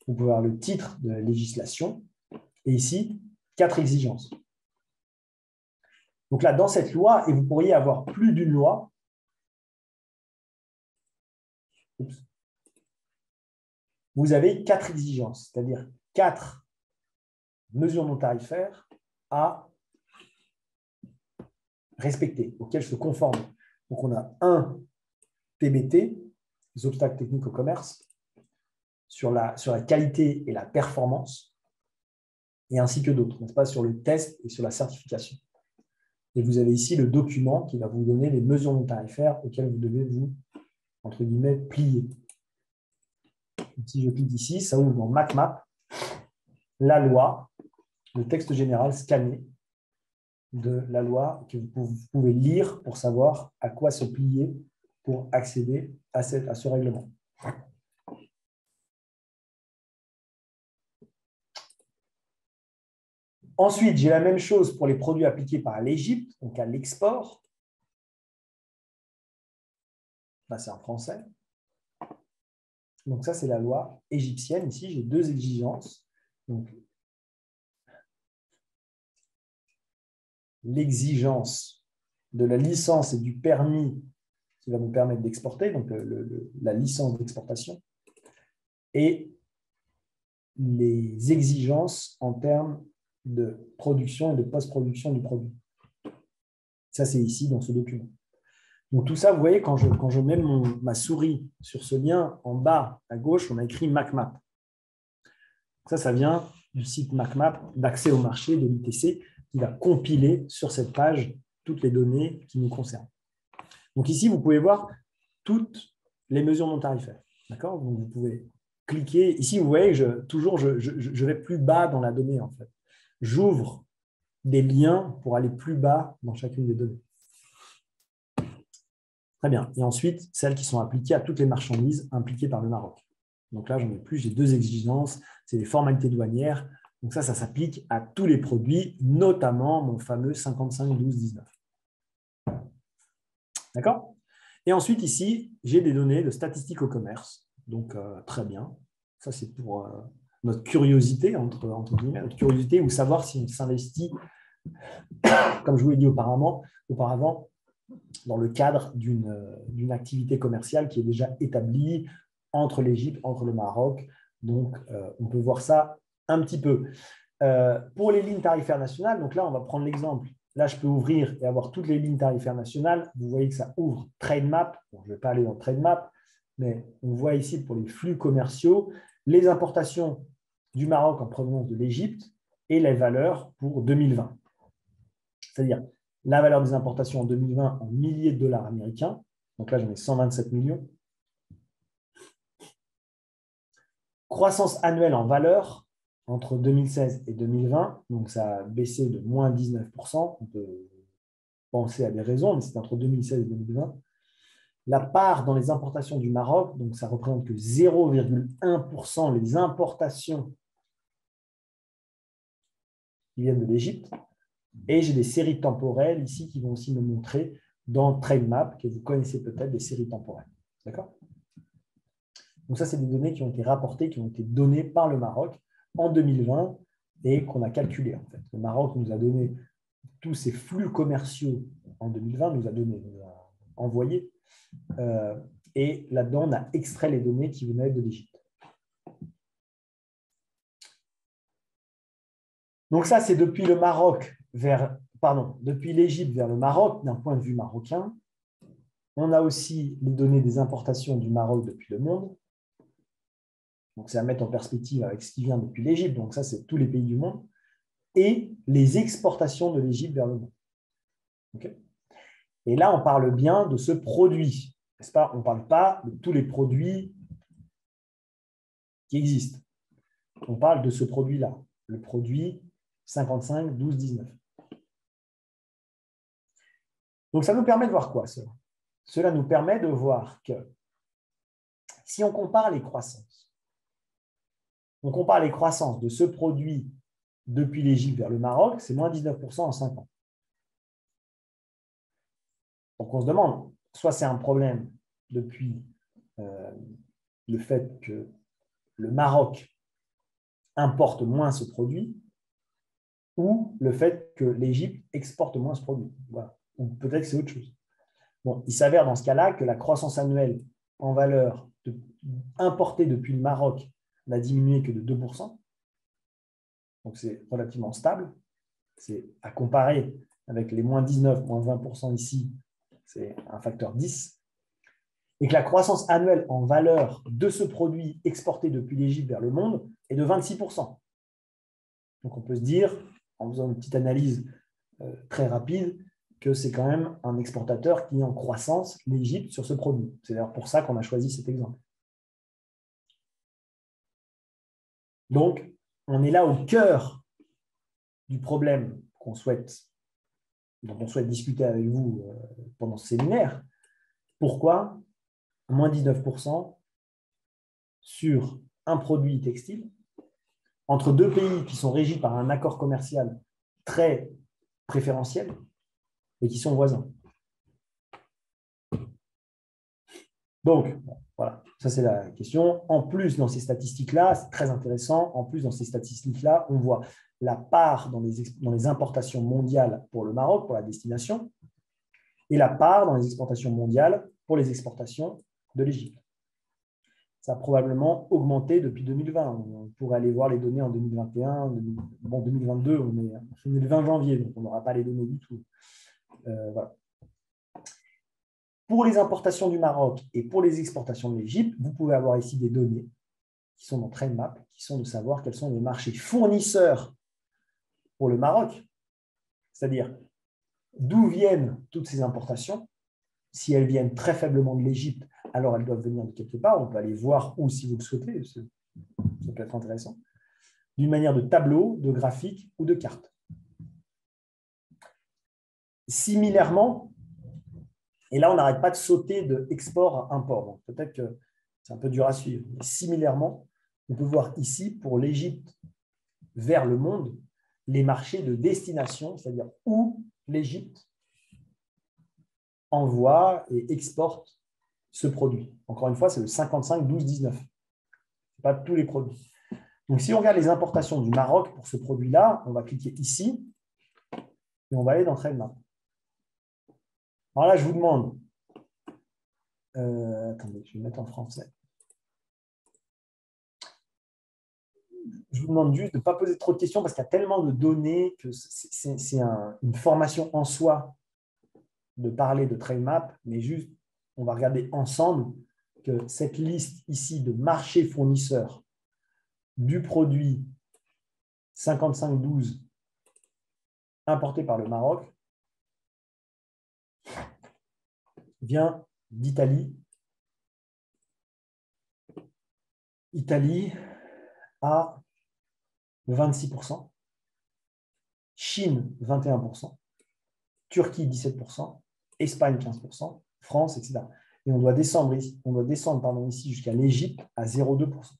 Vous pouvez voir le titre de la législation. Et ici, 4 exigences. Donc là, dans cette loi, et vous pourriez avoir plus d'une loi, vous avez 4 exigences, c'est-à-dire 4 mesures non tarifaires à respecter, auxquelles se conformer. Donc, on a un TBT, les obstacles techniques au commerce, sur la qualité et la performance, et ainsi que d'autres, n'est-ce pas, sur le test et sur la certification. Et vous avez ici le document qui va vous donner les mesures non tarifaires auxquelles vous devez vous, entre guillemets, plier. Si je clique ici, ça ouvre dans MacMap, la loi, le texte général scanné de la loi que vous pouvez lire pour savoir à quoi se plier pour accéder à ce règlement. Ensuite, j'ai la même chose pour les produits appliqués par l'Égypte, donc à l'export. Là, c'est en français. Donc ça, c'est la loi égyptienne. Ici, j'ai 2 exigences. Donc, l'exigence de la licence et du permis qui va nous permettre d'exporter, donc la licence d'exportation, et les exigences en termes de production et de post-production du produit. Ça, c'est ici dans ce document. Donc tout ça, vous voyez, quand je mets ma souris sur ce lien, en bas à gauche, on a écrit MacMap. Ça vient du site MacMap d'accès au marché de l'ITC. qui va compiler sur cette page toutes les données qui nous concernent. Donc ici, vous pouvez voir toutes les mesures non tarifaires. D'accord? Donc vous pouvez cliquer. Ici, vous voyez que je vais plus bas dans la donnée, en fait. J'ouvre des liens pour aller plus bas dans chacune des données. Très bien. Et ensuite, celles qui sont appliquées à toutes les marchandises impliquées par le Maroc. Donc là, j'en ai plus. J'ai deux exigences. C'est les formalités douanières. Donc ça s'applique à tous les produits, notamment mon fameux 55-12-19. D'accord? Et ensuite, ici, j'ai des données de statistiques au commerce. Donc, très bien. Ça, c'est pour notre curiosité, entre guillemets, notre curiosité, ou savoir si on s'investit, comme je vous l'ai dit auparavant, dans le cadre d'une activité commerciale qui est déjà établie entre l'Égypte, entre le Maroc. Donc, on peut voir ça un petit peu. Pour les lignes tarifaires nationales, donc là, on va prendre l'exemple. Là, je peux ouvrir et avoir toutes les lignes tarifaires nationales. Vous voyez que ça ouvre TradeMap. Bon, je ne vais pas aller dans TradeMap, mais on voit ici pour les flux commerciaux, les importations du Maroc en provenance de l'Égypte et les valeurs pour 2020. C'est-à-dire la valeur des importations en 2020 en milliers de dollars américains. Donc là, j'en ai 127 millions. Croissance annuelle en valeur entre 2016 et 2020. Donc ça a baissé de moins 19%. On peut penser à des raisons, mais c'est entre 2016 et 2020. La part dans les importations du Maroc, donc ça représente que 0,1% les importations qui viennent de l'Égypte. Et j'ai des séries temporelles ici qui vont aussi me montrer dans TradeMap, que vous connaissez peut-être, des séries temporelles. D'accord? Donc ça, c'est des données qui ont été rapportées, qui ont été données par le Maroc en 2020 et qu'on a calculées. En fait. Le Maroc nous a donné tous ces flux commerciaux en 2020, nous a envoyé. Et là-dedans, on a extrait les données qui venaient de l'Égypte. Donc ça, c'est depuis le Maroc depuis l'Égypte vers le Maroc, d'un point de vue marocain. On a aussi les données des importations du Maroc depuis le monde. Donc c'est à mettre en perspective avec ce qui vient depuis l'Égypte. Donc ça, c'est tous les pays du monde. Et les exportations de l'Égypte vers le monde. Okay. Et là, on parle bien de ce produit. N'est-ce pas? On ne parle pas de tous les produits qui existent. On parle de ce produit-là, le produit 55, 12, 19. Donc, ça nous permet de voir quoi, cela? Cela nous permet de voir que si on compare les croissances, on compare les croissances de ce produit depuis l'Égypte vers le Maroc, c'est moins 19% en 5 ans. Donc, on se demande, soit c'est un problème depuis le fait que le Maroc importe moins ce produit, ou le fait que l'Égypte exporte moins ce produit. Voilà. Ou peut-être que c'est autre chose. Bon, il s'avère dans ce cas-là que la croissance annuelle en valeur importée depuis le Maroc n'a diminué que de 2%. Donc, c'est relativement stable. C'est à comparer avec les moins 19, moins 20% ici, c'est un facteur 10. Et que la croissance annuelle en valeur de ce produit exporté depuis l'Égypte vers le monde est de 26%. Donc, on peut se dire, en faisant une petite analyse très rapide, que c'est quand même un exportateur qui est en croissance, l'Égypte, sur ce produit. C'est d'ailleurs pour ça qu'on a choisi cet exemple. Donc, on est là au cœur du problème dont on souhaite discuter avec vous pendant ce séminaire. Pourquoi moins 19% sur un produit textile entre deux pays qui sont régis par un accord commercial très préférentiel et qui sont voisins. Donc, voilà, ça c'est la question. En plus, dans ces statistiques-là, c'est très intéressant, en plus, dans ces statistiques-là, on voit la part dans les importations mondiales pour le Maroc, pour la destination, et la part dans les exportations mondiales pour les exportations de l'Égypte. Ça a probablement augmenté depuis 2020. On pourrait aller voir les données en 2021. Bon, 2022, on est le 20 janvier, donc on n'aura pas les données du tout. Voilà. Pour les importations du Maroc et pour les exportations de l'Égypte, vous pouvez avoir ici des données qui sont dans TradeMap, qui sont de savoir quels sont les marchés fournisseurs pour le Maroc c'est-à-dire d'où viennent toutes ces importations. Si elles viennent très faiblement de l'Égypte, alors elles doivent venir de quelque part. On peut aller voir où si vous le souhaitez, ça peut être intéressant, d'une manière de tableau, de graphique ou de carte. Similairement, et là on n'arrête pas de sauter de export à import, donc peut-être que c'est un peu dur à suivre, mais similairement, on peut voir ici pour l'Égypte vers le monde les marchés de destination, c'est-à-dire où l'Égypte envoie et exporte ce produit. Encore une fois, c'est le 55, 12, 19. Ce n'est pas tous les produits. Donc, si on regarde les importations du Maroc pour ce produit-là, on va cliquer ici et on va aller dans TradeMap. Alors là, je vous demande, attendez, je vais mettre en français. Je vous demande juste de ne pas poser trop de questions parce qu'il y a tellement de données que c'est une formation en soi de parler de TradeMap, mais juste, on va regarder ensemble que cette liste ici de marchés fournisseurs du produit 5512 importé par le Maroc vient d'Italie. Italie à 26%, Chine 21%, Turquie 17%, Espagne 15%, France, etc. Et on doit descendre ici jusqu'à l'Égypte à 0,2%.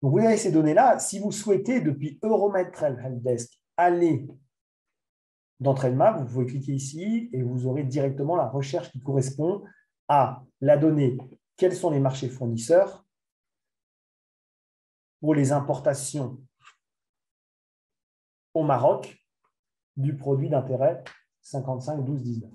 Donc, vous avez ces données-là. Si vous souhaitez, depuis Euromed Trade Helpdesk, aller dans TradeMap, vous pouvez cliquer ici et vous aurez directement la recherche qui correspond à la donnée quels sont les marchés fournisseurs pour les importations au Maroc du produit d'intérêt 55, 12, 19.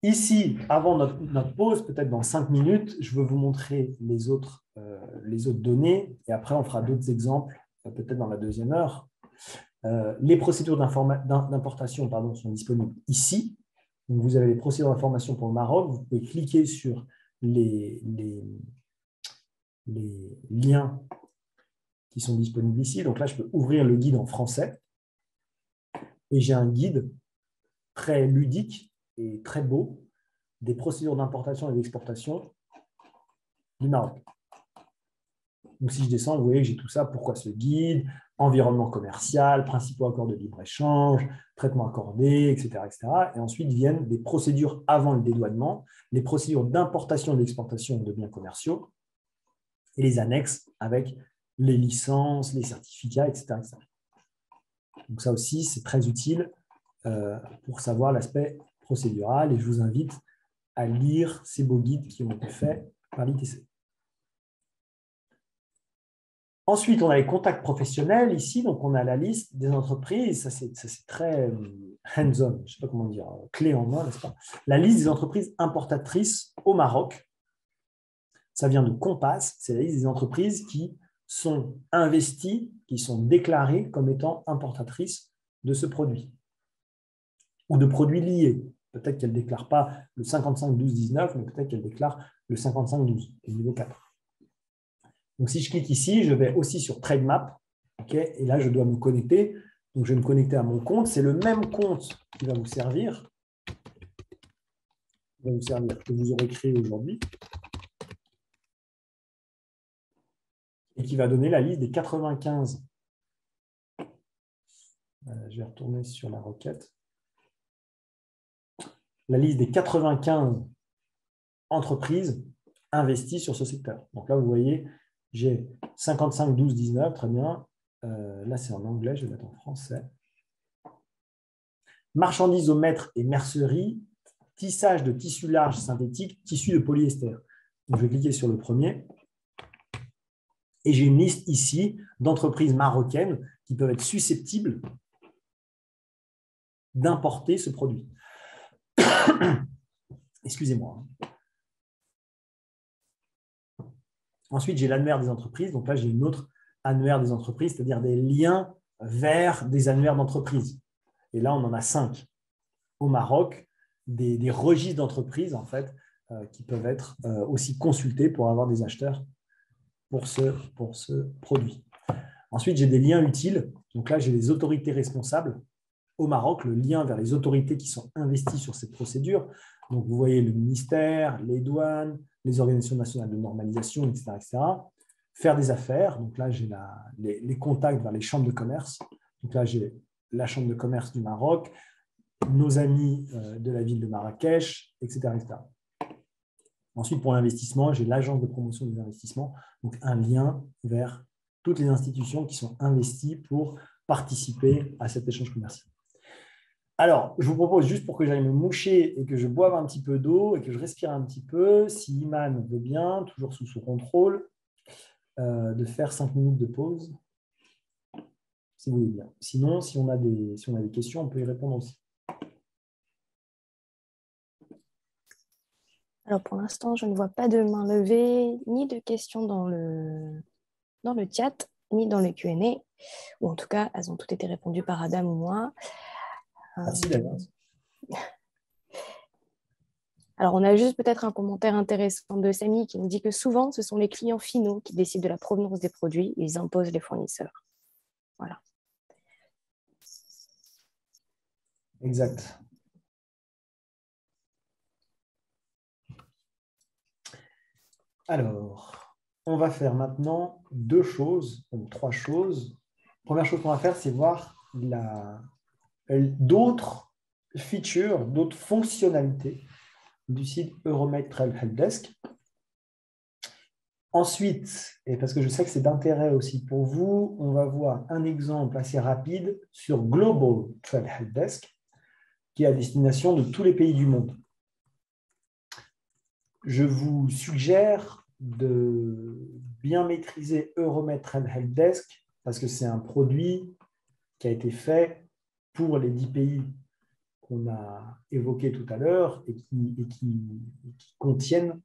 Ici, avant notre pause, peut-être dans 5 minutes, je veux vous montrer les autres données et après on fera d'autres exemples, peut-être dans la deuxième heure. Les procédures d'importation sont disponibles ici. Donc, vous avez les procédures d'information pour le Maroc. Vous pouvez cliquer sur les liens qui sont disponibles ici. Donc là, je peux ouvrir le guide en français. Et j'ai un guide très ludique et très beau des procédures d'importation et d'exportation du Maroc. Donc, si je descends, vous voyez que j'ai tout ça. Pourquoi ce guide? Environnement commercial, principaux accords de libre-échange, traitement accordé, etc., etc. Et ensuite viennent des procédures avant le dédouanement, les procédures d'importation et d'exportation de biens commerciaux et les annexes avec les licences, les certificats, etc., etc. Donc ça aussi, c'est très utile pour savoir l'aspect procédural et je vous invite à lire ces beaux guides qui ont été faits par l'ITC. Ensuite, on a les contacts professionnels ici, donc on a la liste des entreprises, ça c'est très hands-on, je ne sais pas comment dire, clé en main, n'est-ce pas? La liste des entreprises importatrices au Maroc, ça vient de Compass, c'est la liste des entreprises qui sont investies, qui sont déclarées comme étant importatrices de ce produit ou de produits liés. Peut-être qu'elles ne déclarent pas le 55-12-19, mais peut-être qu'elles déclarent le 55-12, le niveau 4. Donc, si je clique ici, je vais aussi sur TradeMap. Okay, et là, je dois me connecter. Donc, je vais me connecter à mon compte. C'est le même compte qui va vous servir. Que vous aurez créé aujourd'hui. Et qui va donner la liste des 95. Je vais retourner sur la requête. La liste des 95 entreprises investies sur ce secteur. Donc là, vous voyez, j'ai 55, 12, 19, très bien. Là, c'est en anglais, je vais mettre en français. Marchandises au mètre et mercerie, tissage de tissu large synthétique, tissu de polyester. Donc, je vais cliquer sur le premier. Et j'ai une liste ici d'entreprises marocaines qui peuvent être susceptibles d'importer ce produit. Excusez-moi. Ensuite, j'ai l'annuaire des entreprises. Donc là, j'ai une autre annuaire des entreprises, c'est-à-dire des liens vers des annuaires d'entreprises. Et là, on en a 5 au Maroc, des registres d'entreprises, en fait, qui peuvent être aussi consultés pour avoir des acheteurs pour ce produit. Ensuite, j'ai des liens utiles. Donc là, j'ai les autorités responsables au Maroc, le lien vers les autorités qui sont investies sur cette procédure. Donc, vous voyez le ministère, les douanes, les organisations nationales de normalisation, etc., etc. Faire des affaires. Donc là, j'ai les contacts vers les chambres de commerce. Donc là, j'ai la chambre de commerce du Maroc, nos amis de la ville de Marrakech, etc., etc. Ensuite, pour l'investissement, j'ai l'agence de promotion des investissements, donc un lien vers toutes les institutions qui sont investies pour participer à cet échange commercial. Alors, je vous propose, juste pour que j'aille me moucher et que je boive un petit peu d'eau et que je respire un petit peu, si Iman veut bien, toujours sous son contrôle, de faire 5 minutes de pause, si vous voulez bien. Sinon, si on a des questions, on peut y répondre aussi. Alors, pour l'instant, je ne vois pas de main levée, ni de questions dans le chat, ni dans le Q&A. Ou en tout cas, elles ont toutes été répondues par Adam ou moi. Merci d'ailleurs. Alors, on a juste peut-être un commentaire intéressant de Samy qui nous dit que souvent, ce sont les clients finaux qui décident de la provenance des produits. Ils imposent les fournisseurs. Voilà. Exact. Alors, on va faire maintenant 2 choses, ou 3 choses. Première chose qu'on va faire, c'est voir d'autres features, d'autres fonctionnalités du site Euromed Trade Helpdesk. Ensuite, et parce que je sais que c'est d'intérêt aussi pour vous, on va voir un exemple assez rapide sur Global Trade Helpdesk, qui est à destination de tous les pays du monde. Je vous suggère de bien maîtriser Euromed Trade Helpdesk parce que c'est un produit qui a été fait pour les 10 pays qu'on a évoqués tout à l'heure et qui contiennent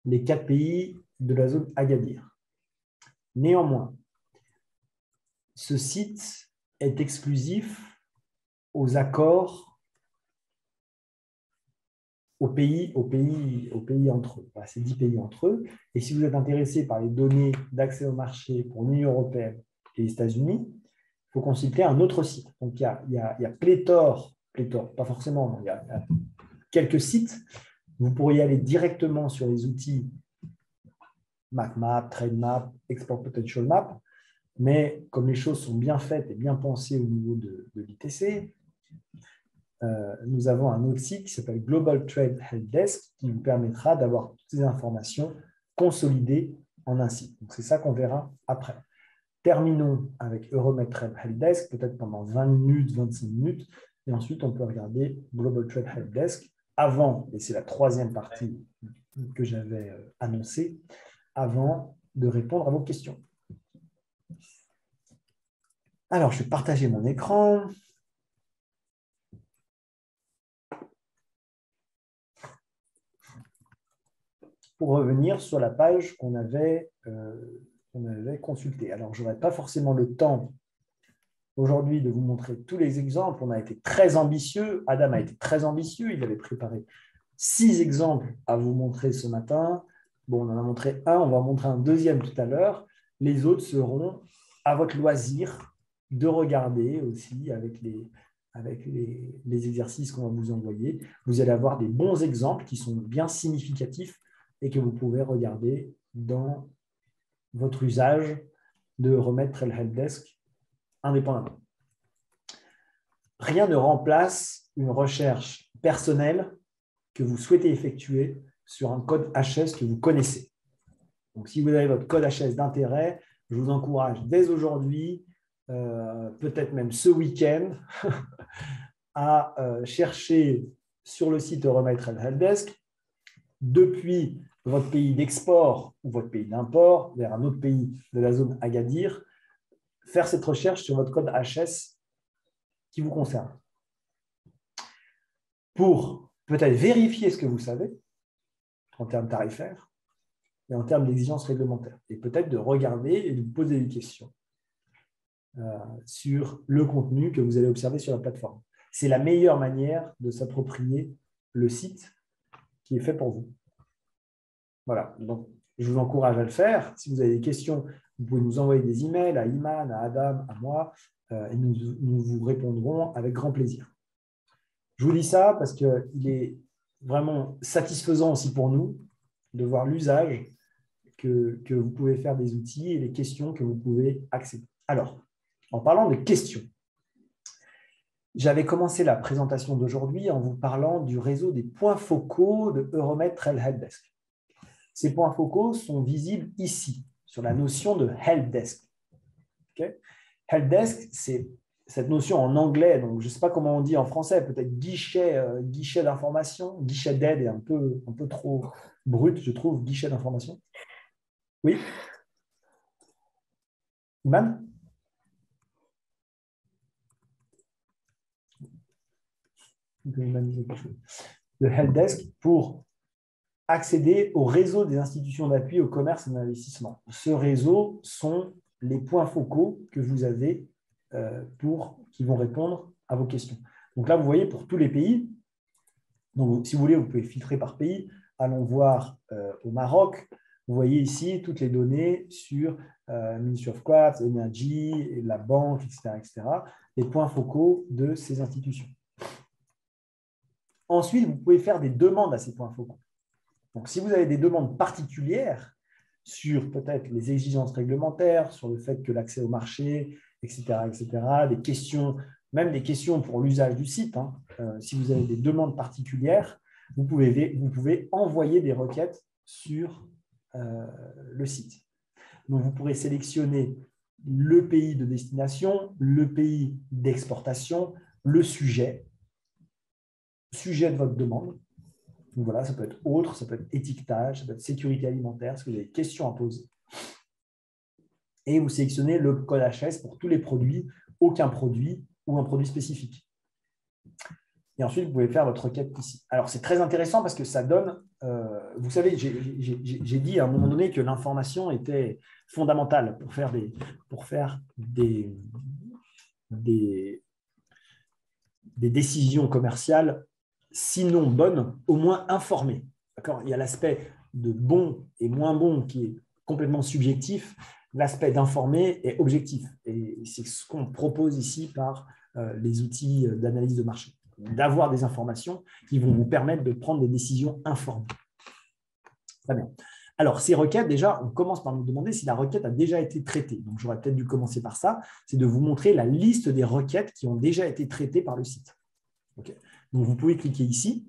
les 4 pays de la zone Agadir. Néanmoins, ce site est exclusif aux accords aux pays entre eux. Voilà, c'est 10 pays entre eux. Et si vous êtes intéressé par les données d'accès au marché pour l'Union européenne et les États-Unis, il faut consulter un autre site. Donc, il y a pléthore, pas forcément, il y a quelques sites. Vous pourriez aller directement sur les outils MapMap, TradeMap, Export Potential Map, mais comme les choses sont bien faites et bien pensées au niveau de l'ITC, nous avons un autre site qui s'appelle Global Trade Helpdesk qui vous permettra d'avoir toutes ces informations consolidées en un site. Donc, c'est ça qu'on verra après. Terminons avec Euromed Trade Helpdesk, peut-être pendant 20 minutes, 25 minutes, et ensuite on peut regarder Global Trade Helpdesk avant, et c'est la 3e partie que j'avais annoncée, avant de répondre à vos questions. Alors, je vais partager mon écran. Pour revenir sur la page qu'on avait consultée. Alors, je n'aurai pas forcément le temps aujourd'hui de vous montrer tous les exemples. On a été très ambitieux. Adam a été très ambitieux. Il avait préparé 6 exemples à vous montrer ce matin. Bon, on en a montré un, on va en montrer un deuxième tout à l'heure. Les autres seront à votre loisir de regarder aussi avec les exercices qu'on va vous envoyer. Vous allez avoir des bons exemples qui sont bien significatifs et que vous pouvez regarder dans votre usage de remettre le helpdesk indépendamment. Rien ne remplace une recherche personnelle que vous souhaitez effectuer sur un code HS que vous connaissez. Donc, si vous avez votre code HS d'intérêt, je vous encourage dès aujourd'hui, peut-être même ce week-end, à chercher sur le site Euromed Trade Helpdesk depuis votre pays d'export ou votre pays d'import vers un autre pays de la zone Agadir, faire cette recherche sur votre code HS qui vous concerne. Pour peut-être vérifier ce que vous savez en termes tarifaires et en termes d'exigences réglementaires. Et peut-être de regarder et de vous poser des questions sur le contenu que vous allez observer sur la plateforme. C'est la meilleure manière de s'approprier le site qui est fait pour vous. Voilà, donc je vous encourage à le faire. Si vous avez des questions, vous pouvez nous envoyer des emails à Iman, à Adam, à moi, et nous vous répondrons avec grand plaisir. Je vous dis ça parce qu'il est vraiment satisfaisant aussi pour nous de voir l'usage que vous pouvez faire des outils et les questions que vous pouvez accéder. Alors, en parlant de questions, j'avais commencé la présentation d'aujourd'hui en vous parlant du réseau des points focaux de Euromed Trail Helpdesk. Ces points focaux sont visibles ici, sur la notion de Helpdesk. Okay? Helpdesk, c'est cette notion en anglais, donc je ne sais pas comment on dit en français, peut-être guichet d'information, guichet d'aide est un peu trop brut, je trouve, guichet d'information. Oui. Iman? Le helpdesk pour accéder au réseau des institutions d'appui au commerce et à l'investissement. Ce réseau sont les points focaux que vous avez qui vont répondre à vos questions. Donc là, vous voyez, pour tous les pays, donc si vous voulez, vous pouvez filtrer par pays. Allons voir au Maroc. Vous voyez ici toutes les données sur Ministry of Crafts, Energy, la banque, etc., les points focaux de ces institutions. Ensuite, vous pouvez faire des demandes à ces points focaux. Donc, si vous avez des demandes particulières sur peut-être les exigences réglementaires, sur le fait que l'accès au marché, etc., des questions, même des questions pour l'usage du site, si vous avez des demandes particulières, vous pouvez envoyer des requêtes sur le site. Donc, vous pourrez sélectionner le pays de destination, le pays d'exportation, le sujet de votre demande. Donc voilà, ça peut être autre, ça peut être étiquetage, ça peut être sécurité alimentaire, est-ce que vous avez des questions à poser. Et vous sélectionnez le code HS pour tous les produits, aucun produit ou un produit spécifique. Et ensuite, vous pouvez faire votre requête ici. Alors, c'est très intéressant parce que ça donne… vous savez, j'ai dit à un moment donné que l'information était fondamentale pour faire des décisions commerciales, sinon bonnes, au moins informées. Il y a l'aspect de bon et moins bon qui est complètement subjectif. L'aspect d'informé est objectif. Et c'est ce qu'on propose ici par les outils d'analyse de marché. D'avoir des informations qui vont vous permettre de prendre des décisions informées. Très bien. Alors, ces requêtes, déjà, on commence par nous demander si la requête a déjà été traitée. Donc, j'aurais peut-être dû commencer par ça. C'est de vous montrer la liste des requêtes qui ont déjà été traitées par le site. Okay. Donc, vous pouvez cliquer ici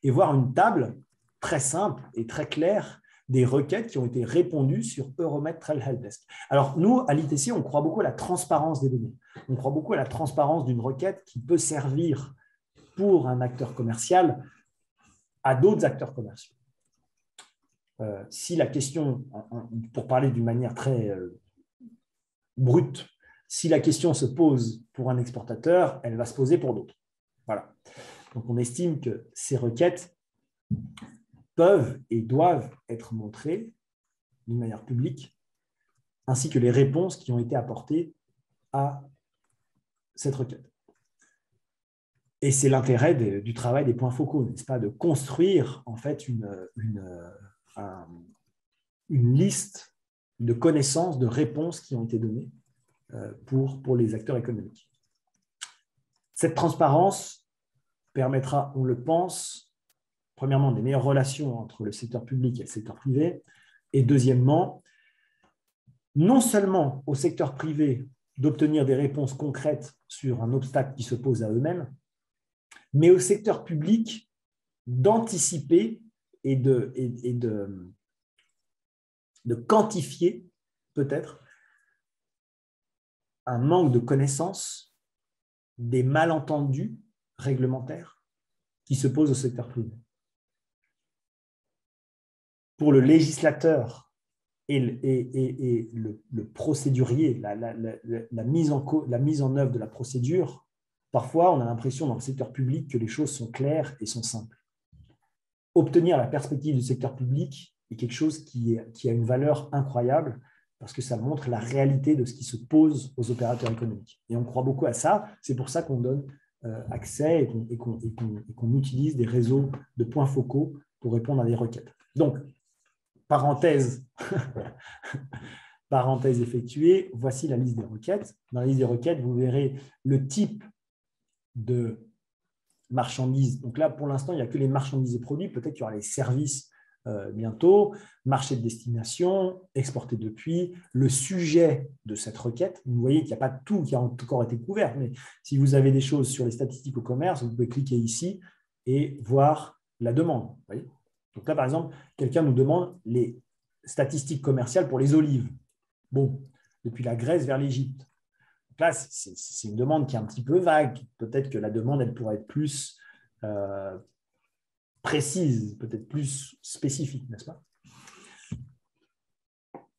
et voir une table très simple et très claire des requêtes qui ont été répondues sur Euromed Trail Helpdesk. Alors, nous, à l'ITC, on croit beaucoup à la transparence des données. On croit beaucoup à la transparence d'une requête qui peut servir pour un acteur commercial à d'autres acteurs commerciaux. Si la question, pour parler d'une manière très brute, si la question se pose pour un exportateur, elle va se poser pour d'autres. Voilà. Donc, on estime que ces requêtes peuvent et doivent être montrées d'une manière publique, ainsi que les réponses qui ont été apportées à cette requête. Et c'est l'intérêt du travail des points focaux, n'est-ce pas, de construire en fait une liste de connaissances, de réponses qui ont été données pour les acteurs économiques. Cette transparence permettra, on le pense, premièrement, des meilleures relations entre le secteur public et le secteur privé, et deuxièmement, non seulement au secteur privé d'obtenir des réponses concrètes sur un obstacle qui se pose à eux-mêmes, mais au secteur public d'anticiper et de quantifier peut-être un manque de connaissance des malentendus réglementaires qui se posent au secteur privé. Pour le législateur et le procédurier, la mise en œuvre de la procédure, parfois on a l'impression dans le secteur public que les choses sont claires et sont simples. Obtenir la perspective du secteur public est quelque chose qui a une valeur incroyable parce que ça montre la réalité de ce qui se pose aux opérateurs économiques. Et on croit beaucoup à ça, c'est pour ça qu'on donne accès et qu'on utilise des réseaux de points focaux pour répondre à des requêtes. Donc, parenthèse, parenthèse effectuée, voici la liste des requêtes. Dans la liste des requêtes, vous verrez le type de marchandises. Donc là, pour l'instant, il n'y a que les marchandises et produits. Peut-être qu'il y aura les services bientôt, marché de destination, exporté depuis, le sujet de cette requête. Vous voyez qu'il n'y a pas tout qui a encore été couvert, mais si vous avez des choses sur les statistiques au commerce, vous pouvez cliquer ici et voir la demande. Vous voyez. Donc là, par exemple, quelqu'un nous demande les statistiques commerciales pour les olives. Bon, depuis la Grèce vers l'Égypte. Donc là, c'est une demande qui est un petit peu vague. Peut-être que la demande, elle pourrait être plus précise, peut-être plus spécifique, n'est-ce pas?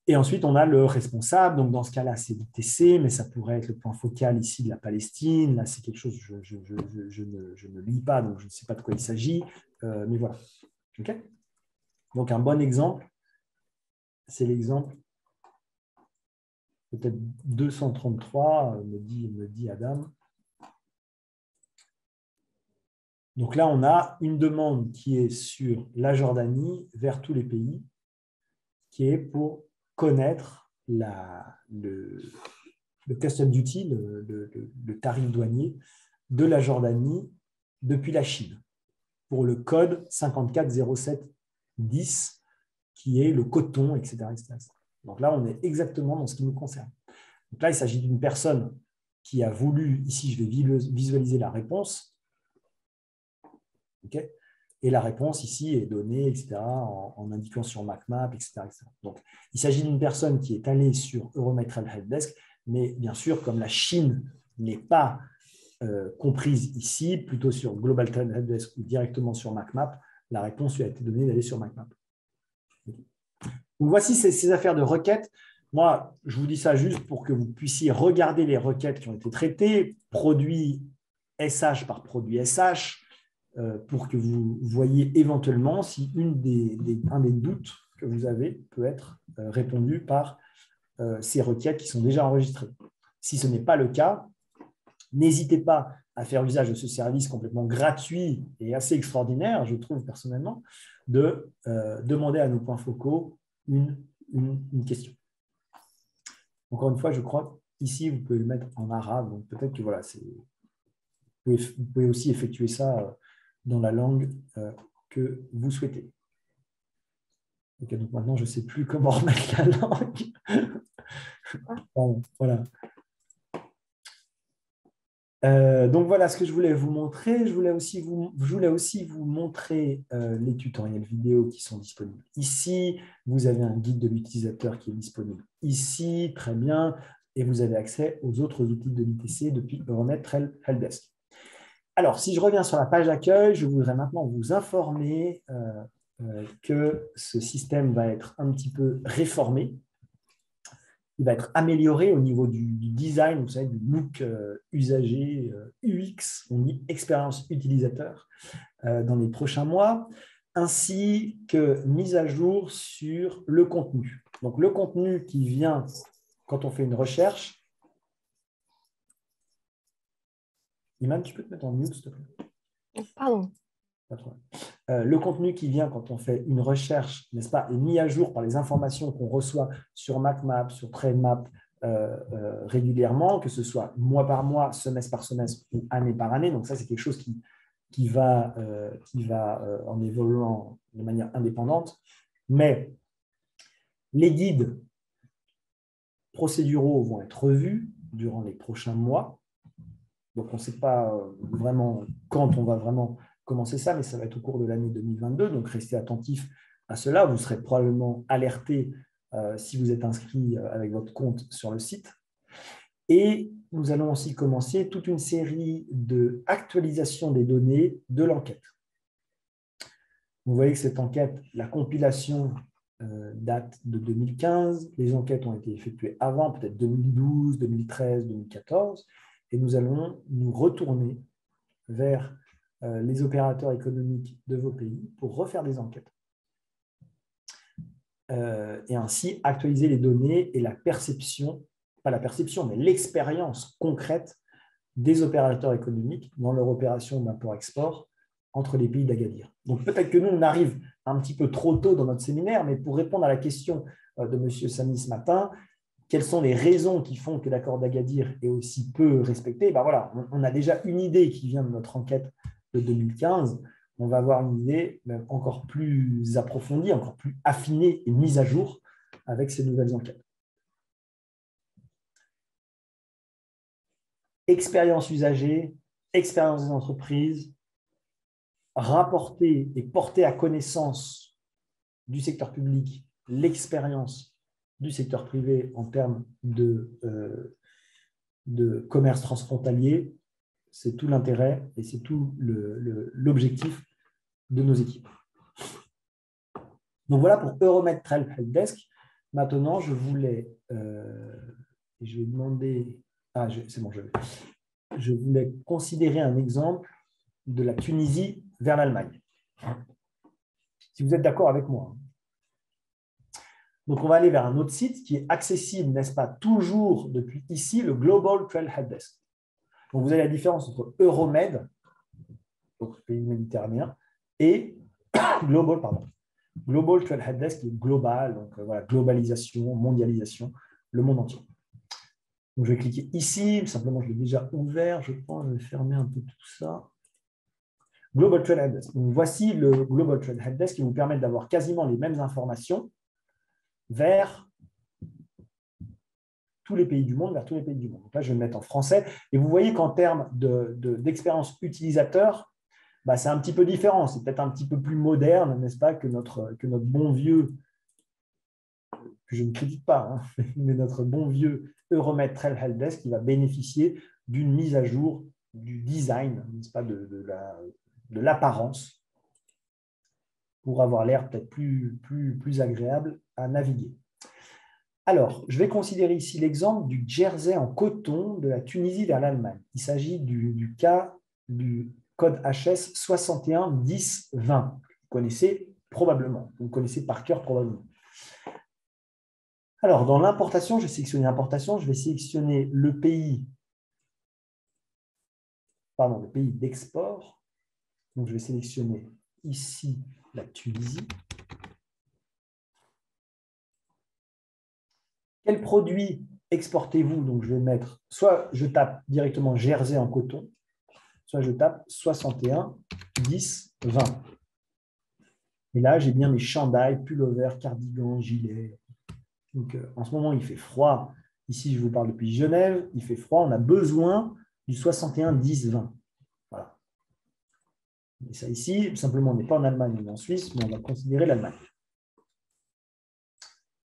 Et ensuite, on a le responsable. Donc, dans ce cas-là, c'est l'ITC, mais ça pourrait être le point focal ici de la Palestine. Là, c'est quelque chose que je ne lis pas, donc je ne sais pas de quoi il s'agit. Mais voilà. Okay. Donc, un bon exemple, c'est l'exemple peut-être 233, me dit Adam. Donc là, on a une demande qui est sur la Jordanie vers tous les pays, qui est pour connaître le custom duty, le tarif douanier de la Jordanie depuis la Chine, pour le code 540710, qui est le coton, etc., etc. Donc là, on est exactement dans ce qui nous concerne. Donc là, il s'agit d'une personne qui a voulu, ici, je vais visualiser la réponse, okay. Et la réponse ici est donnée, etc., en indiquant sur MacMap, etc., etc. Donc, il s'agit d'une personne qui est allée sur Eurometral Helpdesk, mais bien sûr, comme la Chine n'est pas comprise ici, plutôt sur Global Trade Helpdesk ou directement sur MacMap, la réponse lui a été donnée d'aller sur MacMap. Okay. Donc, voici ces affaires de requêtes. Moi, je vous dis ça juste pour que vous puissiez regarder les requêtes qui ont été traitées, produit SH par produit SH, pour que vous voyiez éventuellement si un des doutes que vous avez peut être répondu par ces requêtes qui sont déjà enregistrées. Si ce n'est pas le cas, n'hésitez pas à faire usage de ce service complètement gratuit et assez extraordinaire, je trouve personnellement, de demander à nos points focaux une question. Encore une fois, je crois qu'ici, vous pouvez le mettre en arabe, donc peut-être que voilà, vous pouvez aussi effectuer ça dans la langue que vous souhaitez. Okay, donc maintenant, je ne sais plus comment remettre la langue. Bon, voilà. Donc voilà ce que je voulais vous montrer. Je voulais aussi vous montrer les tutoriels vidéo qui sont disponibles ici. Vous avez un guide de l'utilisateur qui est disponible ici, très bien. Et vous avez accès aux autres outils de l'ITC depuis Eurometral Helpdesk. Alors, si je reviens sur la page d'accueil, je voudrais maintenant vous informer que ce système va être un petit peu réformé. Il va être amélioré au niveau du design, vous savez, du look usager, UX, on dit expérience utilisateur, dans les prochains mois, ainsi que mise à jour sur le contenu. Donc, le contenu qui vient quand on fait une recherche. Iman, tu peux te mettre en mute, s'il te plaît? Pardon. Le contenu qui vient quand on fait une recherche, n'est-ce pas, est mis à jour par les informations qu'on reçoit sur MacMap, sur TradeMap régulièrement, que ce soit mois par mois, semestre par semestre ou année par année. Donc ça, c'est quelque chose qui va en évoluant de manière indépendante. Mais les guides procéduraux vont être revus durant les prochains mois. Donc, on ne sait pas vraiment quand on va vraiment commencer ça, mais ça va être au cours de l'année 2022. Donc, restez attentifs à cela. Vous serez probablement alertés si vous êtes inscrit avec votre compte sur le site. Et nous allons aussi commencer toute une série d'actualisations des données de l'enquête. Vous voyez que cette enquête, la compilation date de 2015. Les enquêtes ont été effectuées avant, peut-être 2012, 2013, 2014. Et nous allons nous retourner vers les opérateurs économiques de vos pays pour refaire des enquêtes. Et ainsi actualiser les données et la perception, pas la perception, mais l'expérience concrète des opérateurs économiques dans leur opération d'import-export entre les pays d'Agadir. Donc peut-être que nous, on arrive un petit peu trop tôt dans notre séminaire, mais pour répondre à la question de M. Samy ce matin, quelles sont les raisons qui font que l'accord d'Agadir est aussi peu respecté? Ben voilà, on a déjà une idée qui vient de notre enquête de 2015. On va avoir une idée même encore plus approfondie, encore plus affinée et mise à jour avec ces nouvelles enquêtes. Expérience usagée, expérience des entreprises, rapporter et porter à connaissance du secteur public l'expérience du secteur privé en termes de commerce transfrontalier, c'est tout l'intérêt et c'est tout l'objectif de nos équipes. Donc voilà pour Euromed Trail Helpdesk. Maintenant, je voulais, je vais demander, c'est bon, je voulais considérer un exemple de la Tunisie vers l'Allemagne. Si vous êtes d'accord avec moi. Donc, on va aller vers un autre site qui est accessible, n'est-ce pas, toujours depuis ici, le Global Trail Helpdesk. Donc, vous avez la différence entre Euromed, donc pays méditerranéen, et Global Trail Helpdesk qui est global, donc voilà, globalisation, mondialisation, le monde entier. Donc, je vais cliquer ici, simplement, je l'ai déjà ouvert, je pense, je vais fermer un peu tout ça. Global Trail Helpdesk. Donc, voici le Global Trail Helpdesk qui vous permet d'avoir quasiment les mêmes informations vers tous les pays du monde, Donc là, je vais me mettre en français. Et vous voyez qu'en termes d'expérience utilisateur, bah, c'est un petit peu différent. C'est peut-être un petit peu plus moderne, n'est-ce pas, que notre bon vieux, que je ne critique pas, hein, mais notre bon vieux Euromed Trail Helpdesk qui va bénéficier d'une mise à jour du design, n'est-ce pas, de l'apparence pour avoir l'air peut-être plus agréable à naviguer. Alors, je vais considérer ici l'exemple du jersey en coton de la Tunisie vers l'Allemagne. Il s'agit du cas du code HS 61 10 20. Vous connaissez probablement, vous connaissez par cœur probablement. Alors, dans l'importation, je vais sélectionner l'importation, je vais sélectionner le pays d'export. Donc, je vais sélectionner ici la Tunisie. Quel produit exportez-vous? Donc, je vais mettre, soit je tape directement jersey en coton, soit je tape 61 10 20. Et là, j'ai bien mes chandails, pullover, cardigan, gilet. Donc, en ce moment, il fait froid. Ici, je vous parle depuis Genève. Il fait froid. On a besoin du 61 10 20. Voilà. Et ça ici, simplement, on n'est pas en Allemagne ou en Suisse, mais on va considérer l'Allemagne.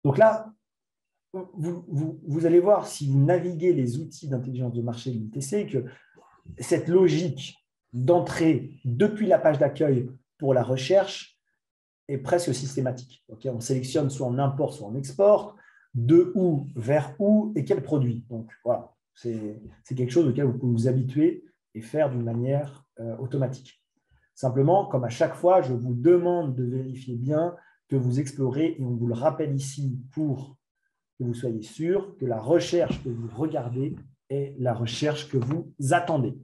Donc là, vous allez voir, si vous naviguez les outils d'intelligence de marché de l'ITC, que cette logique d'entrée depuis la page d'accueil pour la recherche est presque systématique. Okay, on sélectionne soit en import, soit en export, de où, vers où et quel produit. Donc voilà, c'est quelque chose auquel vous pouvez vous habituer et faire d'une manière automatique. Simplement, comme à chaque fois, je vous demande de vérifier bien que vous explorez, et on vous le rappelle ici pour que vous soyez sûr que la recherche que vous regardez est la recherche que vous attendez.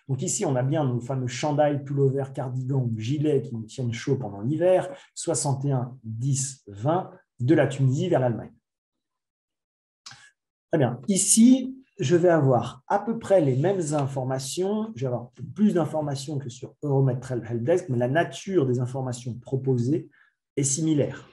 Donc ici, on a bien nos fameux chandails, pullover, cardigan ou gilets qui nous tiennent chaud pendant l'hiver, 61, 10, 20, de la Tunisie vers l'Allemagne. Très bien. Ici, je vais avoir à peu près les mêmes informations. Je vais avoir plus d'informations que sur Euromed Trail Helpdesk, mais la nature des informations proposées est similaire.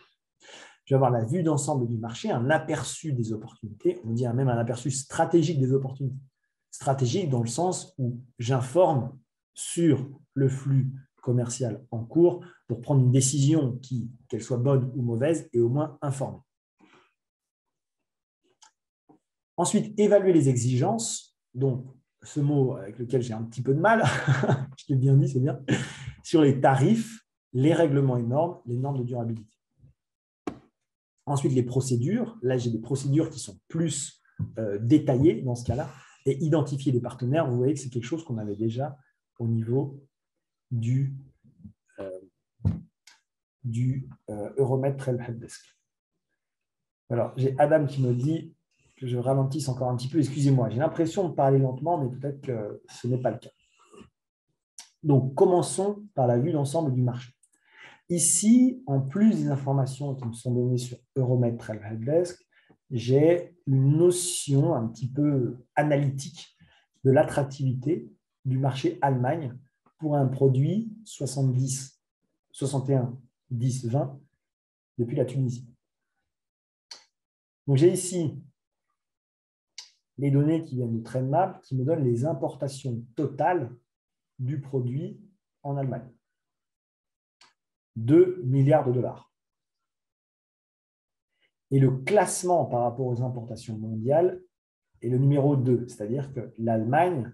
Je vais avoir la vue d'ensemble du marché, un aperçu des opportunités, on dit même un aperçu stratégique des opportunités. Stratégique dans le sens où j'informe sur le flux commercial en cours pour prendre une décision qui, qu'elle soit bonne ou mauvaise, est au moins informée. Ensuite, évaluer les exigences, donc ce mot avec lequel j'ai un petit peu de mal, je l'ai bien dit, c'est bien, sur les tarifs, les règlements et normes, les normes de durabilité. Ensuite, les procédures. Là, j'ai des procédures qui sont plus détaillées dans ce cas-là. Et identifier les partenaires, vous voyez que c'est quelque chose qu'on avait déjà au niveau du Euromed Trail Helpdesk. Alors, j'ai Adam qui me dit que je ralentisse encore un petit peu. Excusez-moi, j'ai l'impression de parler lentement, mais peut-être que ce n'est pas le cas. Donc, commençons par la vue d'ensemble du marché. Ici, en plus des informations qui me sont données sur Euromed Travel Helpdesk, j'ai une notion un petit peu analytique de l'attractivité du marché Allemagne pour un produit 70, 61, 10, 20 depuis la Tunisie. Donc, j'ai ici les données qui viennent de TrendMap qui me donnent les importations totales du produit en Allemagne. 2 milliards de dollars. Et le classement par rapport aux importations mondiales est le numéro 2, c'est-à-dire que l'Allemagne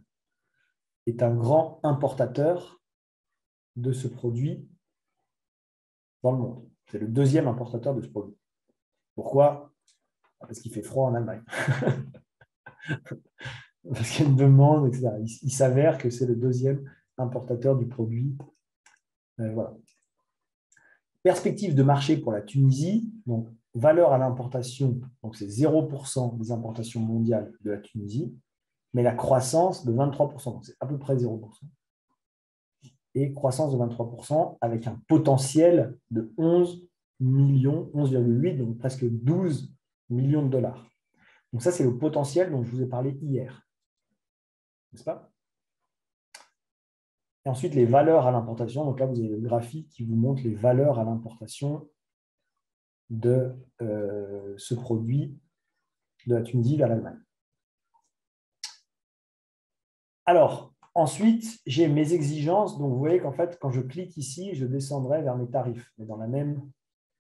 est un grand importateur de ce produit dans le monde. C'est le deuxième importateur de ce produit. Pourquoi? Parce qu'il fait froid en Allemagne. Parce qu'il y a une demande, etc. Il s'avère que c'est le deuxième importateur du produit. Voilà. Perspective de marché pour la Tunisie, donc valeur à l'importation, donc c'est 0% des importations mondiales de la Tunisie, mais la croissance de 23%, donc c'est à peu près 0%. Et croissance de 23% avec un potentiel de 11 millions, 11,8, donc presque 12 millions de dollars. Donc ça, c'est le potentiel dont je vous ai parlé hier. N'est-ce pas? Et ensuite, les valeurs à l'importation. Donc là, vous avez le graphique qui vous montre les valeurs à l'importation de ce produit de la Tunisie vers l'Allemagne. Alors, ensuite, j'ai mes exigences. Donc, vous voyez qu'en fait, quand je clique ici, je descendrai vers mes tarifs. Mais dans la même,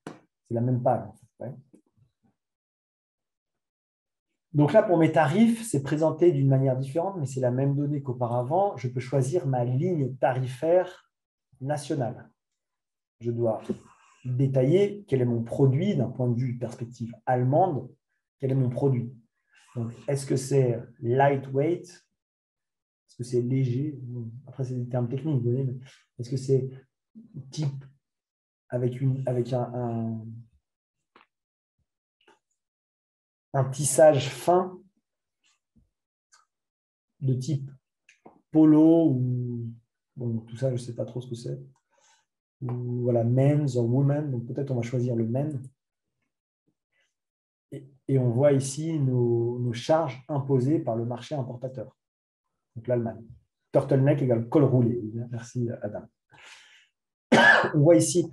c'est la même page. En fait, ouais. Donc là, pour mes tarifs, c'est présenté d'une manière différente, mais c'est la même donnée qu'auparavant. Je peux choisir ma ligne tarifaire nationale. Je dois détailler quel est mon produit d'un point de vue perspective allemande, quel est mon produit. Donc, est-ce que c'est lightweight? Est-ce que c'est léger? Après, c'est des termes techniques, vous voyez, mais est-ce que c'est type avec un tissage fin de type polo ou bon, tout ça, je ne sais pas trop ce que c'est. Ou voilà, men's ou women. Donc peut-être on va choisir le men. Et on voit ici nos charges imposées par le marché importateur. Donc l'Allemagne. Turtleneck égale col roulé. Merci Adam. On voit ici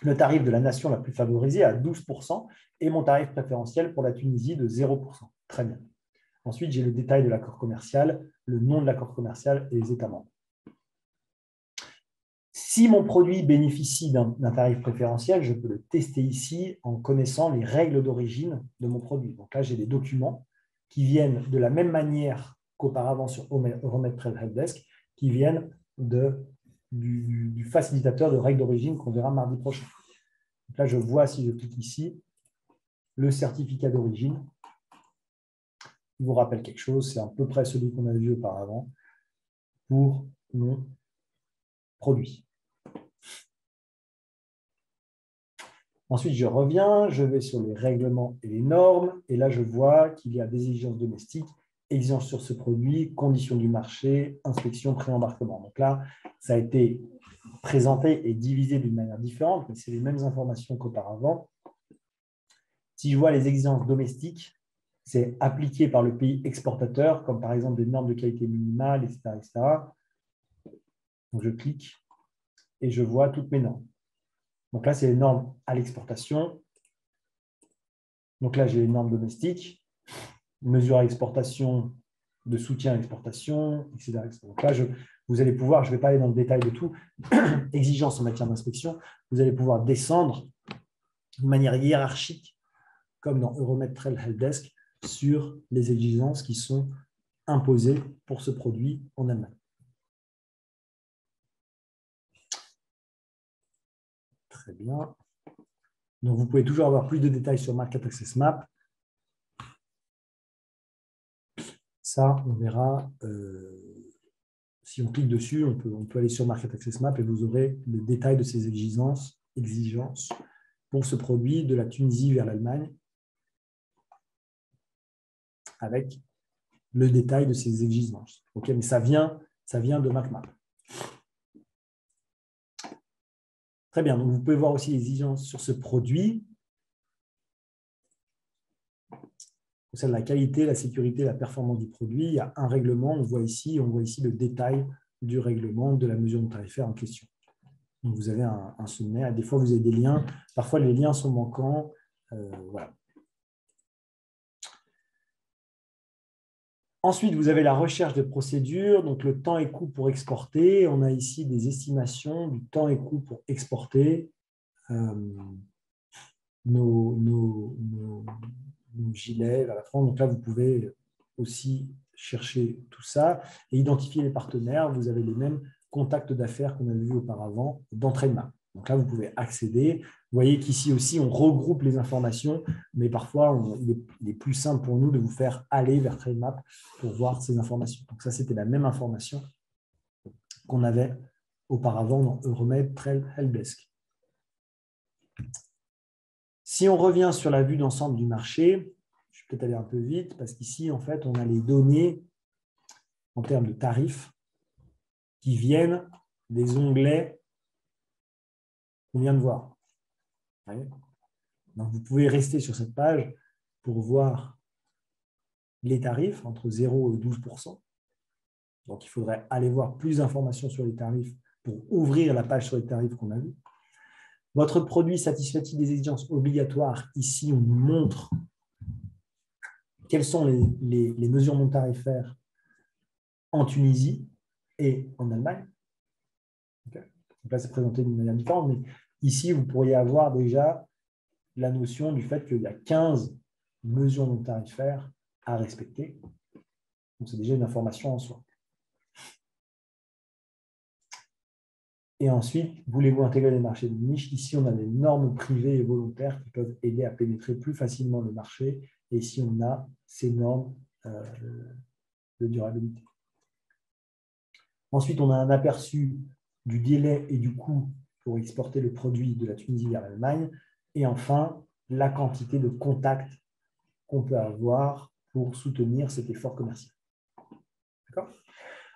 le tarif de la nation la plus favorisée à 12% et mon tarif préférentiel pour la Tunisie de 0%. Très bien. Ensuite, j'ai le détail de l'accord commercial, le nom de l'accord commercial et les États membres. Si mon produit bénéficie d'un tarif préférentiel, je peux le tester ici en connaissant les règles d'origine de mon produit. Donc là, j'ai des documents qui viennent de la même manière qu'auparavant sur Euromed Travel Helpdesk, qui viennent du facilitateur de règles d'origine qu'on verra mardi prochain. Donc là, je vois, si je clique ici, le certificat d'origine. Il vous rappelle quelque chose, c'est à peu près celui qu'on a vu auparavant pour mon produit. Ensuite, je reviens, je vais sur les règlements et les normes, et là, je vois qu'il y a des exigences domestiques, exigences sur ce produit, conditions du marché, inspection, pré-embarquement. Donc là, ça a été présenté et divisé d'une manière différente, mais c'est les mêmes informations qu'auparavant. Si je vois les exigences domestiques, c'est appliqué par le pays exportateur, comme par exemple des normes de qualité minimale, etc. etc. Donc, je clique et je vois toutes mes normes. Donc là, c'est les normes à l'exportation. Donc là, j'ai les normes domestiques, mesures à exportation, de soutien à l'exportation, etc. Donc là, vous allez pouvoir, je ne vais pas aller dans le détail de tout, exigences en matière d'inspection, vous allez pouvoir descendre de manière hiérarchique, comme dans Euromed Travel Helpdesk, sur les exigences qui sont imposées pour ce produit en Allemagne. Très bien. Donc, vous pouvez toujours avoir plus de détails sur Market Access Map. Ça, on verra. Si on clique dessus, on peut aller sur Market Access Map et vous aurez le détail de ces exigences pour ce produit de la Tunisie vers l'Allemagne avec le détail de ces exigences. Okay, mais ça vient de MacMap. Très bien, donc vous pouvez voir aussi les exigences sur ce produit. Concerne la qualité, la sécurité, la performance du produit. Il y a un règlement, on voit ici le détail du règlement de la mesure non tarifaire en question. Donc vous avez un sommaire, des fois vous avez des liens, parfois les liens sont manquants. Voilà. Ensuite, vous avez la recherche de procédures, donc le temps et coût pour exporter. On a ici des estimations du temps et coût pour exporter nos gilets vers la France. Donc là, vous pouvez aussi chercher tout ça et identifier les partenaires. Vous avez les mêmes contacts d'affaires qu'on avait vus auparavant d'entraînement. Donc là, vous pouvez accéder. Vous voyez qu'ici aussi, on regroupe les informations, mais parfois, il est plus simple pour nous de vous faire aller vers Trademap pour voir ces informations. Donc ça, c'était la même information qu'on avait auparavant dans Euromed, Trade, Helpdesk. Si on revient sur la vue d'ensemble du marché, je vais peut-être aller un peu vite, parce qu'ici, en fait, on a les données en termes de tarifs qui viennent des onglets qu'on vient de voir. Donc, vous pouvez rester sur cette page pour voir les tarifs entre 0 et 12%. Donc, il faudrait aller voir plus d'informations sur les tarifs pour ouvrir la page sur les tarifs qu'on a vus. Votre produit satisfait-il des exigences obligatoires? Ici, on nous montre quelles sont les mesures non tarifaires en Tunisie et en Allemagne. Okay. Donc là, c'est présenté d'une manière différente, mais ici, vous pourriez avoir déjà la notion du fait qu'il y a 15 mesures non tarifaires à respecter. Donc, c'est déjà une information en soi. Et ensuite, voulez-vous intégrer les marchés de niche? Ici, on a des normes privées et volontaires qui peuvent aider à pénétrer plus facilement le marché. Et ici, on a ces normes de durabilité. Ensuite, on a un aperçu du délai et du coût pour exporter le produit de la Tunisie vers l'Allemagne. Et enfin, la quantité de contacts qu'on peut avoir pour soutenir cet effort commercial. D'accord ?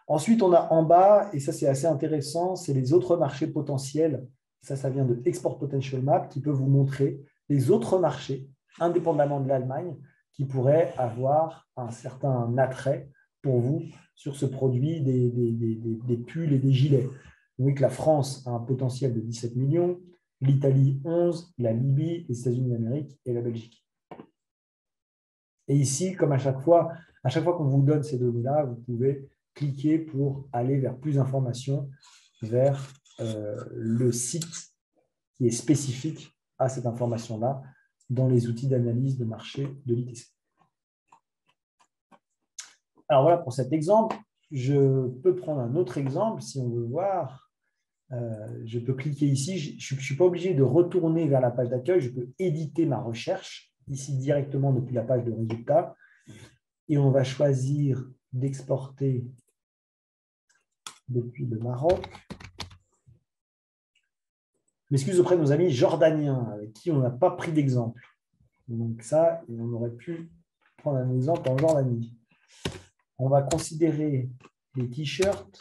Ensuite, on a en bas, et ça c'est assez intéressant, c'est les autres marchés potentiels. Ça vient de Export Potential Map qui peut vous montrer les autres marchés, indépendamment de l'Allemagne, qui pourraient avoir un certain attrait pour vous sur ce produit des pulls et des gilets. Vous voyez que la France a un potentiel de 17 millions, l'Italie 11, la Libye, les États-Unis d'Amérique et la Belgique. Et ici, comme à chaque fois qu'on vous donne ces données-là, vous pouvez cliquer pour aller vers plus d'informations vers le site qui est spécifique à cette information-là dans les outils d'analyse de marché de l'ITC. Alors voilà pour cet exemple. Je peux prendre un autre exemple si on veut voir. Je peux cliquer ici. Je ne suis pas obligé de retourner vers la page d'accueil. Je peux éditer ma recherche ici directement depuis la page de résultats. Et on va choisir d'exporter depuis le Maroc. Je m'excuse auprès de nos amis jordaniens avec qui on n'a pas pris d'exemple. Donc ça, on aurait pu prendre un exemple en Jordanie. On va considérer les t-shirts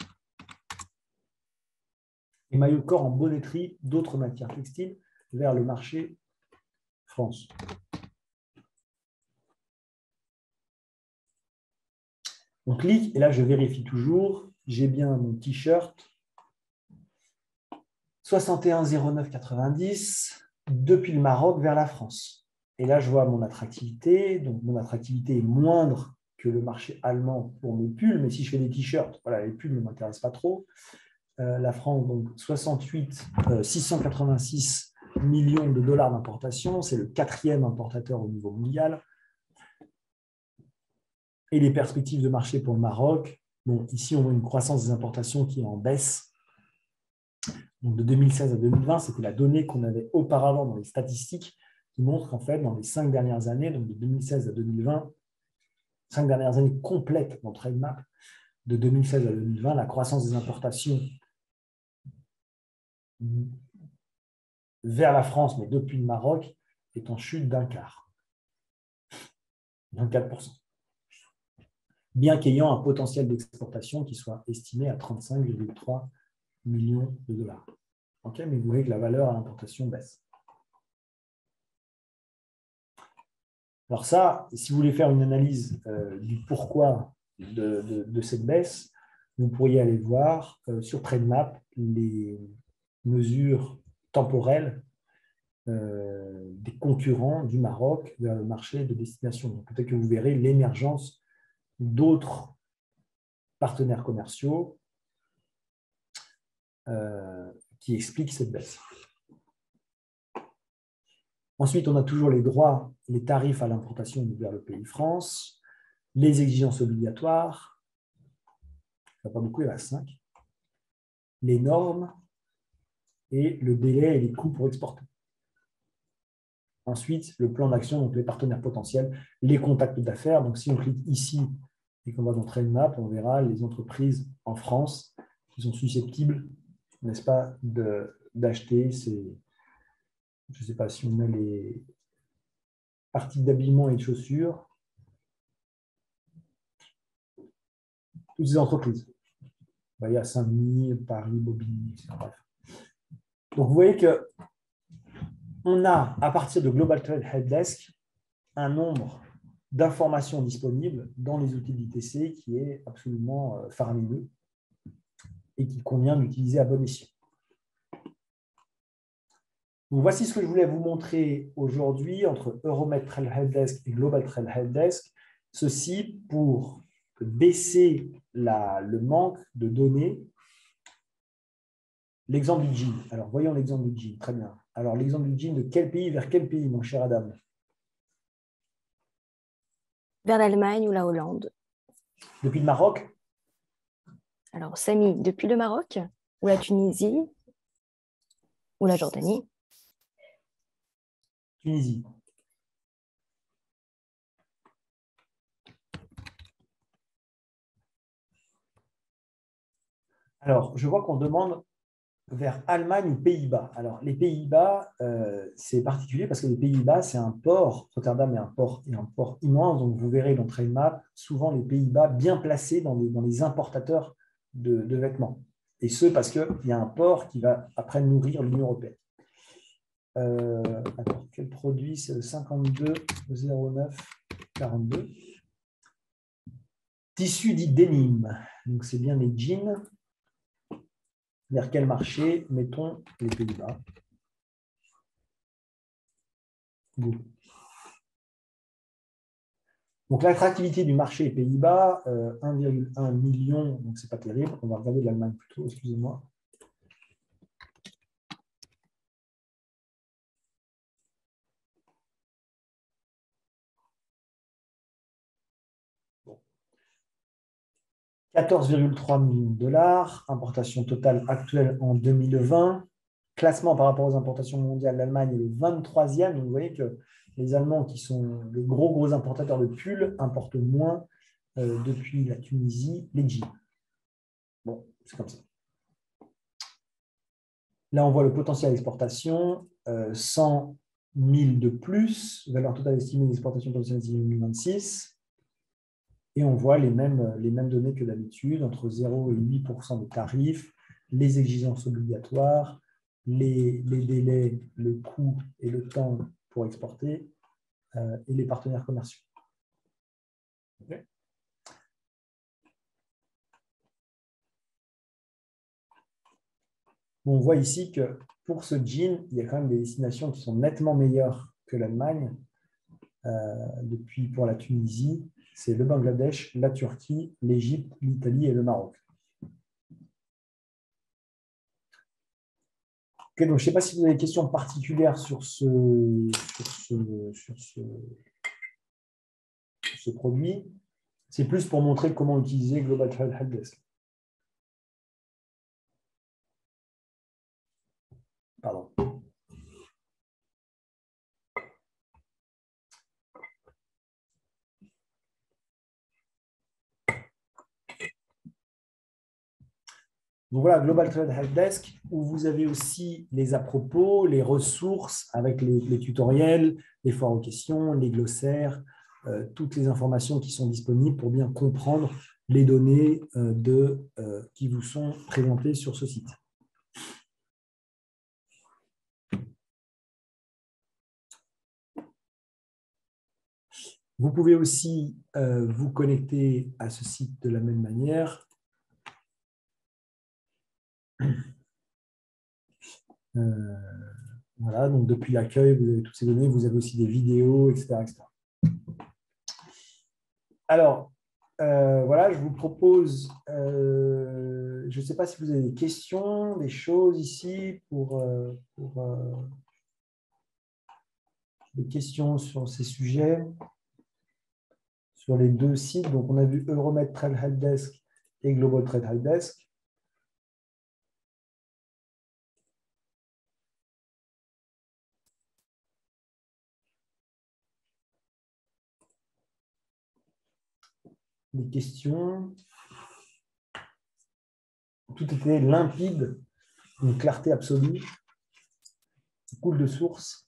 et maillots de corps en bonneterie d'autres matières textiles vers le marché France. On clique et là, je vérifie toujours. J'ai bien mon t-shirt 61,09,90 depuis le Maroc vers la France. Et là, je vois mon attractivité. Donc, mon attractivité est moindre que le marché allemand pour mes pulls. Mais si je fais des t-shirts, voilà, les pulls ne m'intéressent pas trop. La France, donc 686 millions de dollars d'importation. C'est le 4e importateur au niveau mondial. Et les perspectives de marché pour le Maroc. Bon, ici, on voit une croissance des importations qui est en baisse. Donc, de 2016 à 2020, c'était la donnée qu'on avait auparavant dans les statistiques qui montrent qu'en fait, dans les 5 dernières années, donc de 2016 à 2020, 5 dernières années complètes dans Trademap, de 2016 à 2020, la croissance des importations vers la France, mais depuis le Maroc, est en chute d'un quart, 24%. Bien qu'ayant un potentiel d'exportation qui soit estimé à 35,3 millions de dollars. Okay, mais vous voyez que la valeur à l'importation baisse. Alors ça, si vous voulez faire une analyse du pourquoi de cette baisse, vous pourriez aller voir sur TradeMap les mesures temporelles des concurrents du Maroc vers le marché de destination. Donc, peut-être que vous verrez l'émergence d'autres partenaires commerciaux qui expliquent cette baisse. Ensuite, on a toujours les droits, les tarifs à l'importation vers le pays France, les exigences obligatoires, il n'y a pas beaucoup, il y en a 5, les normes et le délai et les coûts pour exporter. Ensuite, le plan d'action, donc les partenaires potentiels, les contacts d'affaires. Donc, si on clique ici et qu'on va dans TradeMap, on verra les entreprises en France qui sont susceptibles, n'est-ce pas, d'acheter ces... Je ne sais pas si on a les parties d'habillement et de chaussures. Toutes ces entreprises. Vous voyez, à Saint-Denis, Paris, Bobigny, etc. Donc, vous voyez qu'on a, à partir de Global Trade Help Desk, un nombre d'informations disponibles dans les outils d'ITC qui est absolument faramineux et qu'il convient d'utiliser à bon escient. Donc, voici ce que je voulais vous montrer aujourd'hui entre Euromed Trade Help Desk et Global Trade Help Desk. Ceci pour baisser le manque de données. L'exemple du jean. Alors, voyons l'exemple du jean. Très bien. Alors, l'exemple du jean, de quel pays vers quel pays, mon cher Adam? Vers l'Allemagne ou la Hollande. Depuis le Maroc? Alors, Samy, depuis le Maroc ou la Tunisie ou la Jordanie? Tunisie. Alors, je vois qu'on demande vers Allemagne ou Pays-Bas. Alors, les Pays-Bas, c'est particulier parce que les Pays-Bas, c'est un port. Rotterdam est un port immense. Donc, vous verrez dans TradeMap, souvent les Pays-Bas bien placés dans les importateurs de vêtements. Et ce, parce qu'il y a un port qui va après nourrir l'Union européenne. Alors, quel produit? C'est le 52 09 42. Tissu dit denim. Donc, c'est bien les jeans. Vers quel marché mettons les Pays-Bas? Donc, l'attractivité du marché Pays-Bas, 1,1 million, donc ce n'est pas terrible. On va regarder de l'Allemagne plutôt, excusez-moi. Bon. 14,3 millions de dollars, importation totale actuelle en 2020. Classement par rapport aux importations mondiales, l'Allemagne est le 23e. Donc, vous voyez que les Allemands, qui sont les gros importateurs de pulls, importent moins depuis la Tunisie les jeans. Bon, c'est comme ça. Là, on voit le potentiel d'exportation, 100 000 de plus, valeur totale estimée d'exportation potentielle 2026. Et on voit les mêmes données que d'habitude, entre 0 et 8% de tarifs, les exigences obligatoires, les délais, le coût et le temps pour exporter, et les partenaires commerciaux. Okay. On voit ici que pour ce jean, il y a quand même des destinations qui sont nettement meilleures que l'Allemagne. Depuis pour la Tunisie, c'est le Bangladesh, la Turquie, l'Égypte, l'Italie et le Maroc. Okay, donc, je ne sais pas si vous avez des questions particulières sur ce produit. C'est plus pour montrer comment utiliser Global Trade Help Desk. Pardon. Donc voilà, Global Trade Help Desk, où vous avez aussi les à-propos, les ressources avec les tutoriels, les foires aux questions, les glossaires, toutes les informations qui sont disponibles pour bien comprendre les données qui vous sont présentées sur ce site. Vous pouvez aussi vous connecter à ce site de la même manière. Voilà, donc depuis l'accueil, vous avez toutes ces données, vous avez aussi des vidéos, etc. etc. Alors, voilà, je vous propose, je ne sais pas si vous avez des questions, des choses ici des questions sur ces sujets, sur les deux sites. Donc, on a vu Euromed Trade Helpdesk et Global Trade Helpdesk. Des questions. Tout était limpide, une clarté absolue, coule de source.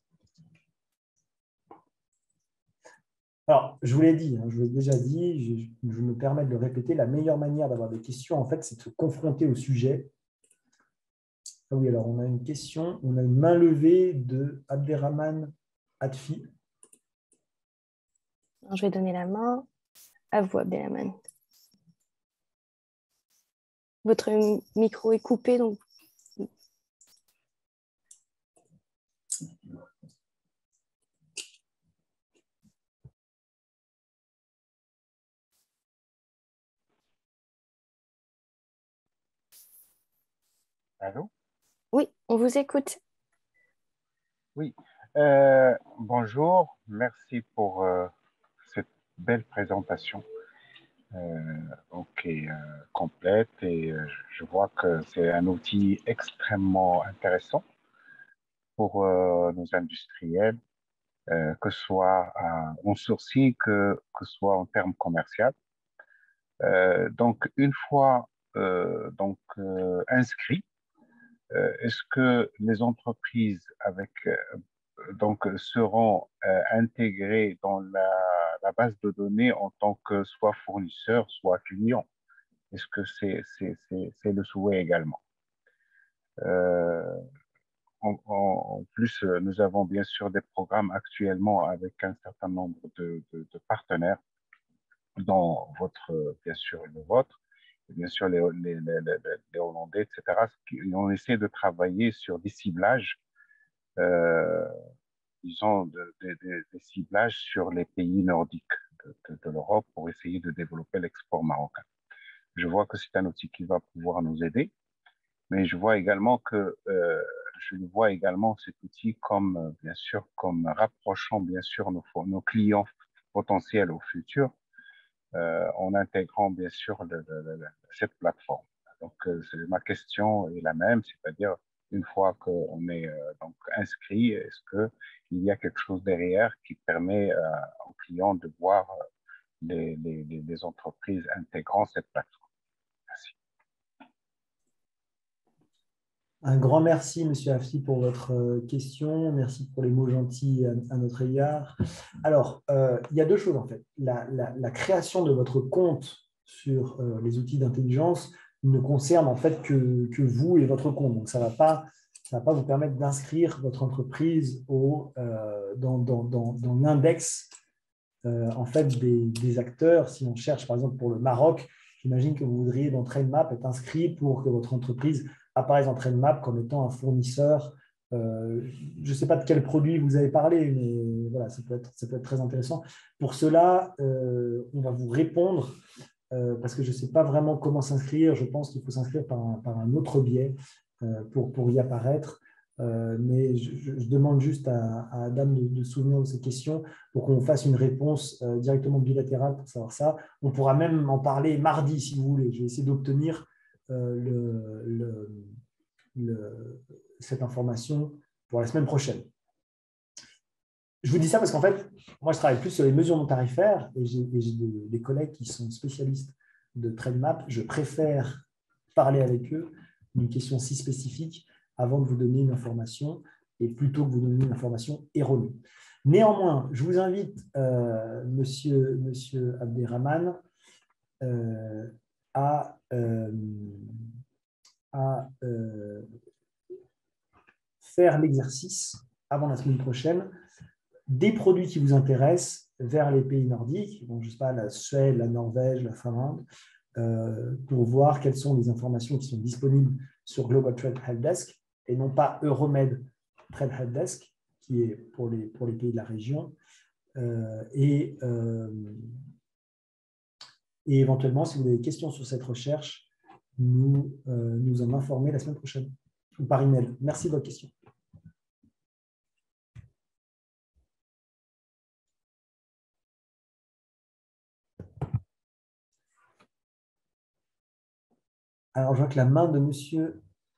Alors, je vous l'ai dit, je vous l'ai déjà dit, je me permets de le répéter, la meilleure manière d'avoir des questions, en fait, c'est de se confronter au sujet. Ah oui, alors on a une question, on a une main levée de Abderrahman Adfi. Alors, je vais donner la main à vous, Abdelrahman. Votre micro est coupé, donc... Allô? Oui, on vous écoute. Oui. Bonjour, merci pour cette belle présentation qui est complète et je vois que c'est un outil extrêmement intéressant pour nos industriels, que ce soit en sourcing, que ce soit en termes commerciaux. Donc, une fois inscrits, est-ce que les entreprises seront intégrés dans la base de données en tant que soit fournisseur, soit client? Est-ce que c'est le souhait également? Euh, en plus, nous avons bien sûr des programmes actuellement avec un certain nombre de partenaires, dont bien sûr le vôtre, et bien sûr les Hollandais, etc. On essaie de travailler sur des ciblages euh, disons, des ciblages sur les pays nordiques de l'Europe pour essayer de développer l'export marocain. Je vois que c'est un outil qui va pouvoir nous aider, mais je vois également cet outil comme, bien sûr, comme rapprochant, bien sûr, nos clients potentiels au futur, en intégrant, bien sûr, cette plateforme. Donc, ma question est la même, c'est-à-dire, une fois qu'on est donc inscrit, est-ce qu'il y a quelque chose derrière qui permet aux clients de voir les entreprises intégrant cette plateforme? Merci. Un grand merci, Monsieur Afsi, pour votre question. Merci pour les mots gentils à notre égard. Alors, il y a deux choses en fait. La création de votre compte sur les outils d'intelligence ne concerne en fait que vous et votre compte. Donc, ça ne va pas vous permettre d'inscrire votre entreprise dans l'index en fait des acteurs. Si on cherche par exemple pour le Maroc, j'imagine que vous voudriez dans TradeMap être inscrit pour que votre entreprise apparaisse dans TradeMap comme étant un fournisseur. Je ne sais pas de quel produit vous avez parlé, mais voilà, ça peut être très intéressant. Pour cela, on va vous répondre parce que je ne sais pas vraiment comment s'inscrire. Je pense qu'il faut s'inscrire par un autre biais pour y apparaître. Mais je demande juste à Adam de se souvenir de ces questions pour qu'on fasse une réponse directement bilatérale pour savoir ça. On pourra même en parler mardi si vous voulez. Je vais essayer d'obtenir cette information pour la semaine prochaine. Je vous dis ça parce qu'en fait, moi, je travaille plus sur les mesures non tarifaires et j'ai des collègues qui sont spécialistes de TradeMap. Je préfère parler avec eux d'une question si spécifique avant de vous donner une information et plutôt que vous donner une information erronée. Néanmoins, je vous invite, monsieur Abderrahman, à faire l'exercice avant la semaine prochaine des produits qui vous intéressent vers les pays nordiques, donc je ne sais pas, la Suède, la Norvège, la Finlande, pour voir quelles sont les informations qui sont disponibles sur Global Trade Helpdesk et non pas Euromed Trade Helpdesk, qui est pour les pays de la région. Et éventuellement, si vous avez des questions sur cette recherche, nous en informer la semaine prochaine ou par email. Merci de votre question. Alors, je vois que la main de M.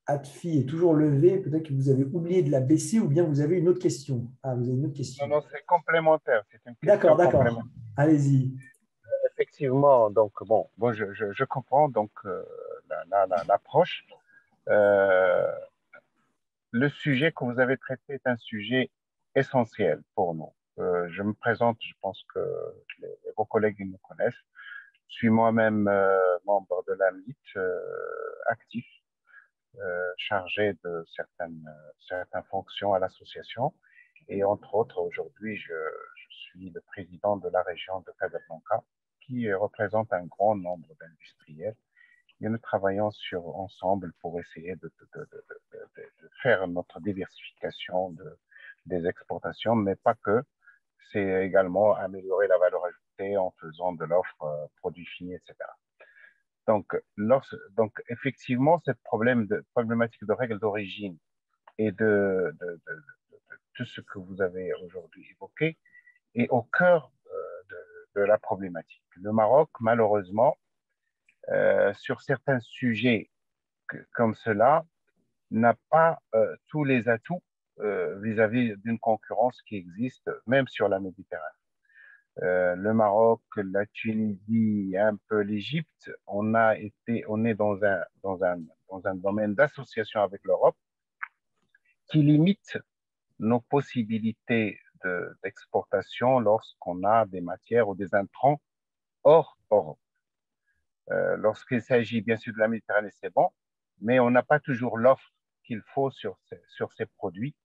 Atfi est toujours levée. Peut-être que vous avez oublié de la baisser ou bien vous avez une autre question. Ah, vous avez une autre question. Non, c'est complémentaire. C'est une question d'accord. complémentaire. Allez-y. Effectivement, donc bon je comprends donc l'approche. Le sujet que vous avez traité est un sujet essentiel pour nous. Je me présente, je pense que vos collègues me connaissent. Je suis moi-même membre de l'AMLIT, actif, chargé de certaines fonctions à l'association. Et entre autres, aujourd'hui, je suis le président de la région de Casablanca, qui représente un grand nombre d'industriels. Et nous travaillons ensemble pour essayer de faire notre diversification des exportations, mais pas que. C'est également améliorer la valeur ajoutée en faisant de l'offre produits finis, etc. Donc, effectivement, cette problématique de règles d'origine et de tout ce que vous avez aujourd'hui évoqué est au cœur de la problématique. Le Maroc, malheureusement, sur certains sujets comme cela, n'a pas tous les atouts vis-à-vis d'une concurrence qui existe, même sur la Méditerranée. Le Maroc, la Tunisie, un peu l'Égypte, on est dans un domaine d'association avec l'Europe qui limite nos possibilités d'exportation lorsqu'on a des matières ou des intrants hors Europe. Lorsqu'il s'agit bien sûr de la Méditerranée, c'est bon, mais on n'a pas toujours l'offre qu'il faut sur ces produits,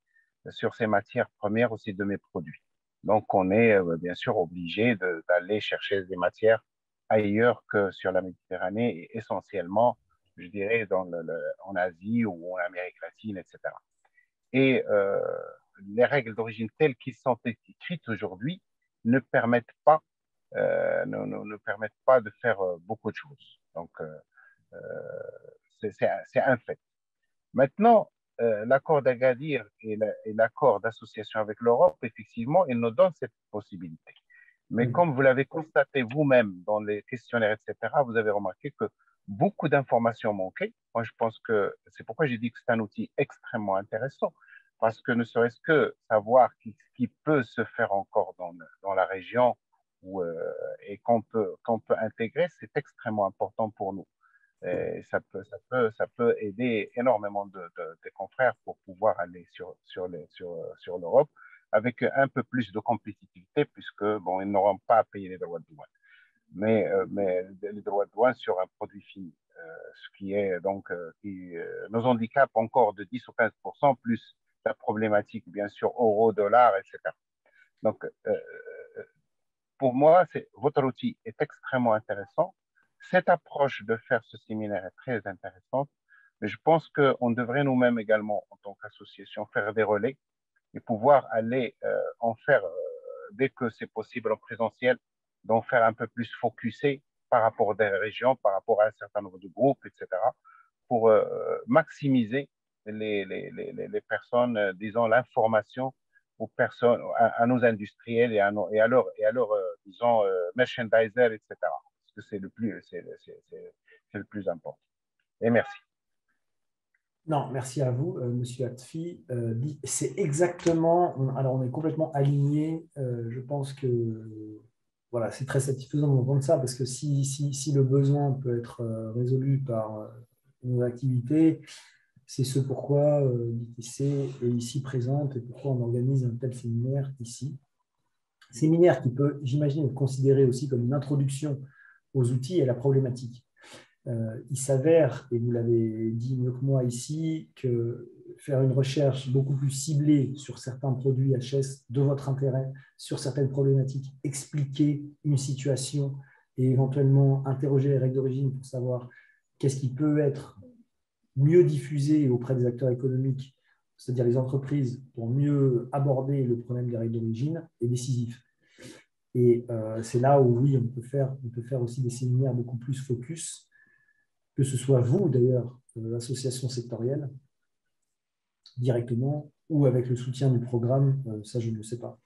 sur ces matières premières aussi de mes produits. Donc, on est bien sûr obligé d'aller chercher des matières ailleurs que sur la Méditerranée, et essentiellement, je dirais, en Asie ou en Amérique latine, etc. Et les règles d'origine telles qu'elles sont écrites aujourd'hui ne permettent pas de faire beaucoup de choses. Donc, c'est un fait. Maintenant, l'accord d'Agadir et l'accord d'association avec l'Europe, effectivement, ils nous donnent cette possibilité. Mais comme vous l'avez constaté vous-même dans les questionnaires, etc., vous avez remarqué que beaucoup d'informations manquaient. Moi, je pense que c'est pourquoi j'ai dit que c'est un outil extrêmement intéressant, parce que ne serait-ce que savoir ce qui peut se faire encore dans la région et qu'on peut intégrer, c'est extrêmement important pour nous. Et ça peut aider énormément des confrères pour pouvoir aller sur l'Europe avec un peu plus de compétitivité, puisque bon, ils n'auront pas à payer les droits de douane, mais les droits de douane sur un produit fini, ce qui est donc qui nous handicape encore de 10 ou 15%, plus la problématique bien sûr euro-dollar, etc. Donc pour moi, votre outil est extrêmement intéressant. Cette approche de faire ce séminaire est très intéressante, mais je pense qu'on devrait nous-mêmes également, en tant qu'association, faire des relais et pouvoir aller en faire, dès que c'est possible en présentiel, d'en faire un peu plus focusé par rapport à des régions, par rapport à un certain nombre de groupes, etc., pour maximiser les personnes, disons, l'information aux personnes, à nos industriels et à leurs disons, merchandisers, etc. Parce que c'est le plus important. Et merci. Non, merci à vous, Monsieur Atfi. C'est exactement, alors on est complètement alignés. Je pense que voilà, c'est très satisfaisant d'entendre ça, parce que si le besoin peut être résolu par nos activités, c'est ce pourquoi l'ITC est ici présente et pourquoi on organise un tel séminaire ici. Séminaire qui peut, j'imagine, être considéré aussi comme une introduction aux outils et à la problématique. Il s'avère, et vous l'avez dit mieux que moi ici, que faire une recherche beaucoup plus ciblée sur certains produits HS de votre intérêt, sur certaines problématiques, expliquer une situation et éventuellement interroger les règles d'origine pour savoir qu'est-ce qui peut être mieux diffusé auprès des acteurs économiques, c'est-à-dire les entreprises, pour mieux aborder le problème des règles d'origine, est décisif. Et c'est là où, oui, on peut faire aussi des séminaires beaucoup plus focus, que ce soit vous, d'ailleurs, l'association sectorielle, directement, ou avec le soutien du programme, ça, je ne le sais pas.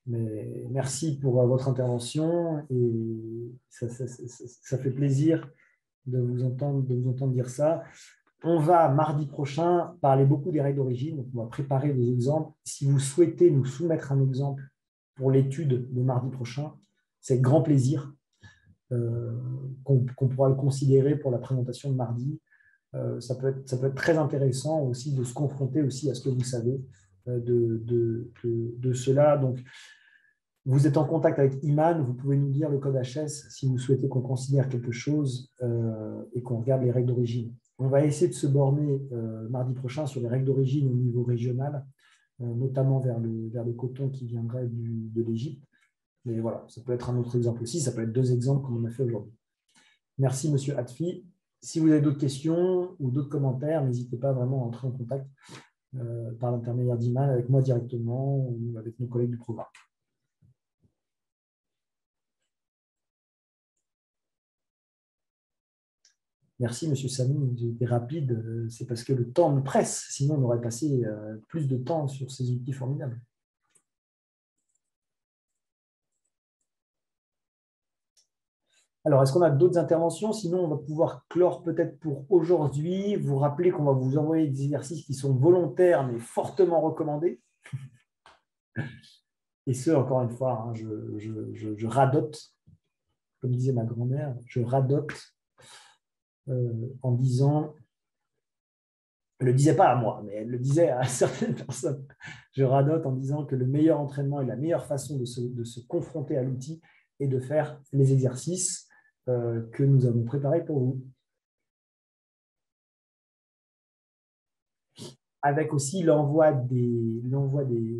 Mais merci pour votre intervention et ça fait plaisir de vous entendre dire ça. On va, mardi prochain, parler beaucoup des règles d'origine. On va préparer des exemples. Si vous souhaitez nous soumettre un exemple pour l'étude de mardi prochain, c'est avec grand plaisir qu'on pourra le considérer pour la présentation de mardi. Ça peut être très intéressant aussi de se confronter aussi à ce que vous savez de cela. Donc, vous êtes en contact avec Iman, vous pouvez nous dire le code HS si vous souhaitez qu'on considère quelque chose et qu'on regarde les règles d'origine. On va essayer de se borner mardi prochain sur les règles d'origine au niveau régional, notamment vers le coton qui viendrait de l'Égypte. Mais voilà, ça peut être un autre exemple aussi, ça peut être 2 exemples comme on a fait aujourd'hui. Merci, Monsieur Atfi. Si vous avez d'autres questions ou d'autres commentaires, n'hésitez pas vraiment à entrer en contact par l'intermédiaire d'Iman avec moi directement ou avec nos collègues du programme. Merci, Monsieur Samy, j'ai été rapide. C'est parce que le temps me presse, sinon on aurait passé plus de temps sur ces outils formidables. Alors, est-ce qu'on a d'autres interventions? Sinon, on va pouvoir clore peut-être pour aujourd'hui. Vous rappelez qu'on va vous envoyer des exercices qui sont volontaires, mais fortement recommandés. Et ce, encore une fois, hein, je radote, comme disait ma grand-mère, je radote en disant, elle ne le disait pas à moi, mais elle le disait à certaines personnes, je radote en disant que le meilleur entraînement et la meilleure façon de se confronter à l'outil est de faire les exercices que nous avons préparés pour vous. Avec aussi l'envoi des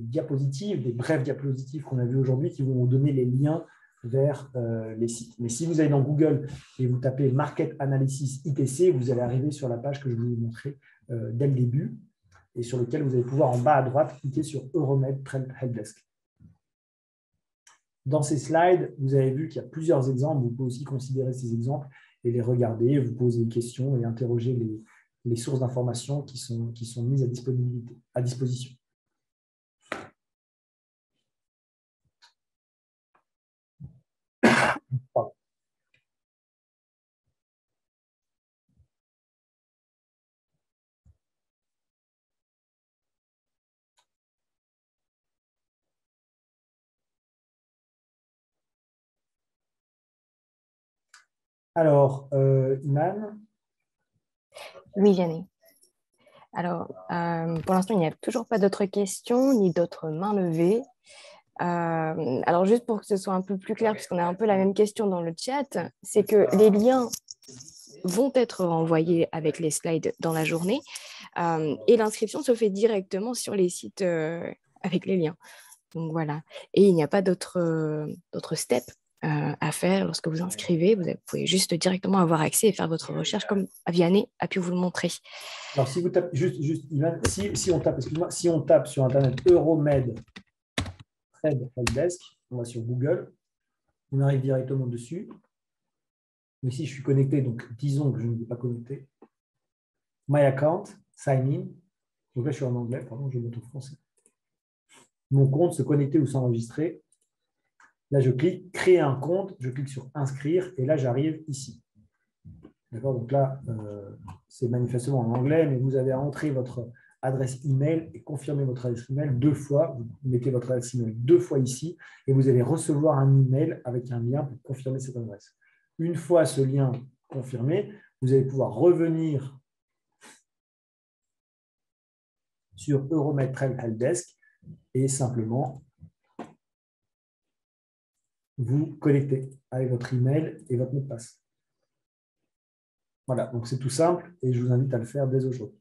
diapositives, des brèves diapositives qu'on a vues aujourd'hui qui vont vous donner les liens vers les sites. Mais si vous allez dans Google et vous tapez Market Analysis ITC, vous allez arriver sur la page que je vous ai montrée dès le début et sur lequel vous allez pouvoir en bas à droite cliquer sur Euromed Trend Helpdesk. Dans ces slides, vous avez vu qu'il y a plusieurs exemples. Vous pouvez aussi considérer ces exemples et les regarder, vous poser des questions et interroger les sources d'informations qui sont mises à disposition. Pardon. Alors, Iman? Oui, Vianney. Alors, pour l'instant, il n'y a toujours pas d'autres questions ni d'autres mains levées. Alors, juste pour que ce soit un peu plus clair, puisqu'on a un peu la même question dans le chat, c'est que les liens vont être renvoyés avec les slides dans la journée et l'inscription se fait directement sur les sites avec les liens. Donc, voilà. Et il n'y a pas d'autres steps à faire lorsque vous inscrivez. Vous pouvez juste directement avoir accès et faire votre recherche comme Vianney a pu vous le montrer. Alors, si vous tapez, juste Ivan, si on tape, excuse-moi, si on tape sur Internet Euromed Trend Helpdesk, on va sur Google, on arrive directement dessus. Mais si je suis connecté, donc disons que je ne suis pas connecté, My Account, Sign In, donc là je suis en anglais, pardon, je monte en français. Mon compte, se connecter ou s'enregistrer. Là, je clique créer un compte, je clique sur inscrire et là, j'arrive ici. D'accord, donc là, c'est manifestement en anglais, mais vous avez à entrer votre adresse email et confirmer votre adresse email 2 fois. Vous mettez votre adresse email 2 fois ici et vous allez recevoir un email avec un lien pour confirmer cette adresse. Une fois ce lien confirmé, vous allez pouvoir revenir sur Euromed Trend Helpdesk et simplement vous connecter avec votre email et votre mot de passe. Voilà, donc c'est tout simple et je vous invite à le faire dès aujourd'hui.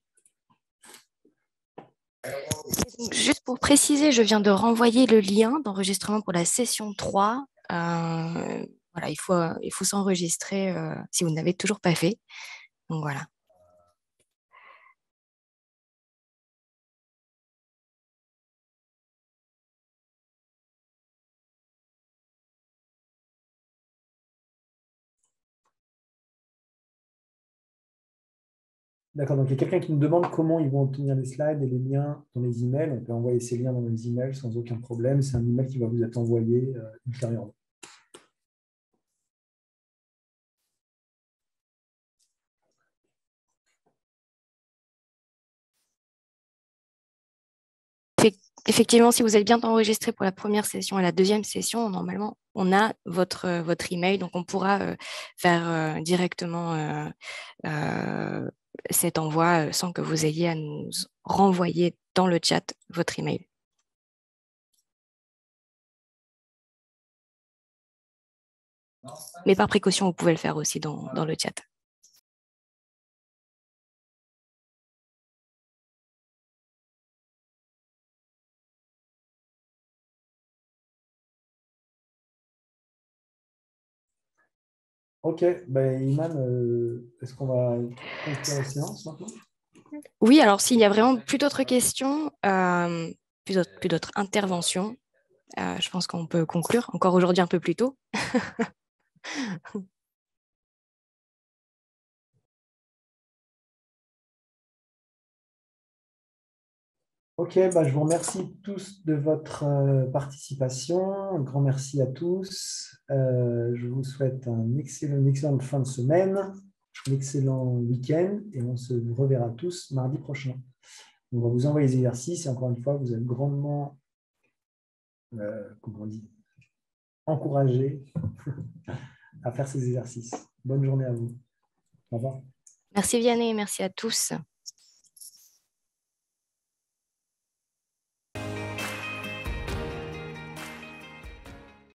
Donc, juste pour préciser, je viens de renvoyer le lien d'enregistrement pour la session 3. Voilà, il faut s'enregistrer si vous n'avez toujours pas fait. Donc voilà. D'accord, donc il y a quelqu'un qui nous demande comment ils vont obtenir les slides et les liens dans les emails. On peut envoyer ces liens dans les emails sans aucun problème. C'est un email qui va vous être envoyé ultérieurement. Effectivement, si vous êtes bien enregistré pour la première session et la deuxième session, normalement, on a votre email, donc on pourra faire directement cet envoi sans que vous ayez à nous renvoyer dans le chat votre email. Mais par précaution, vous pouvez le faire aussi dans le chat. Ok, ben, Iman, est-ce qu'on va conclure la séance maintenant? Oui, alors s'il n'y a vraiment plus d'autres questions, plus d'autres interventions, je pense qu'on peut conclure, encore aujourd'hui un peu plus tôt. Ok, bah, je vous remercie tous de votre participation. Un grand merci à tous. Je vous souhaite une excellente fin de semaine, un excellent week-end et on se reverra tous mardi prochain. On va vous envoyer les exercices et encore une fois, vous êtes grandement comment on dit, encouragés à faire ces exercices. Bonne journée à vous. Au revoir. Merci Vianney, merci à tous.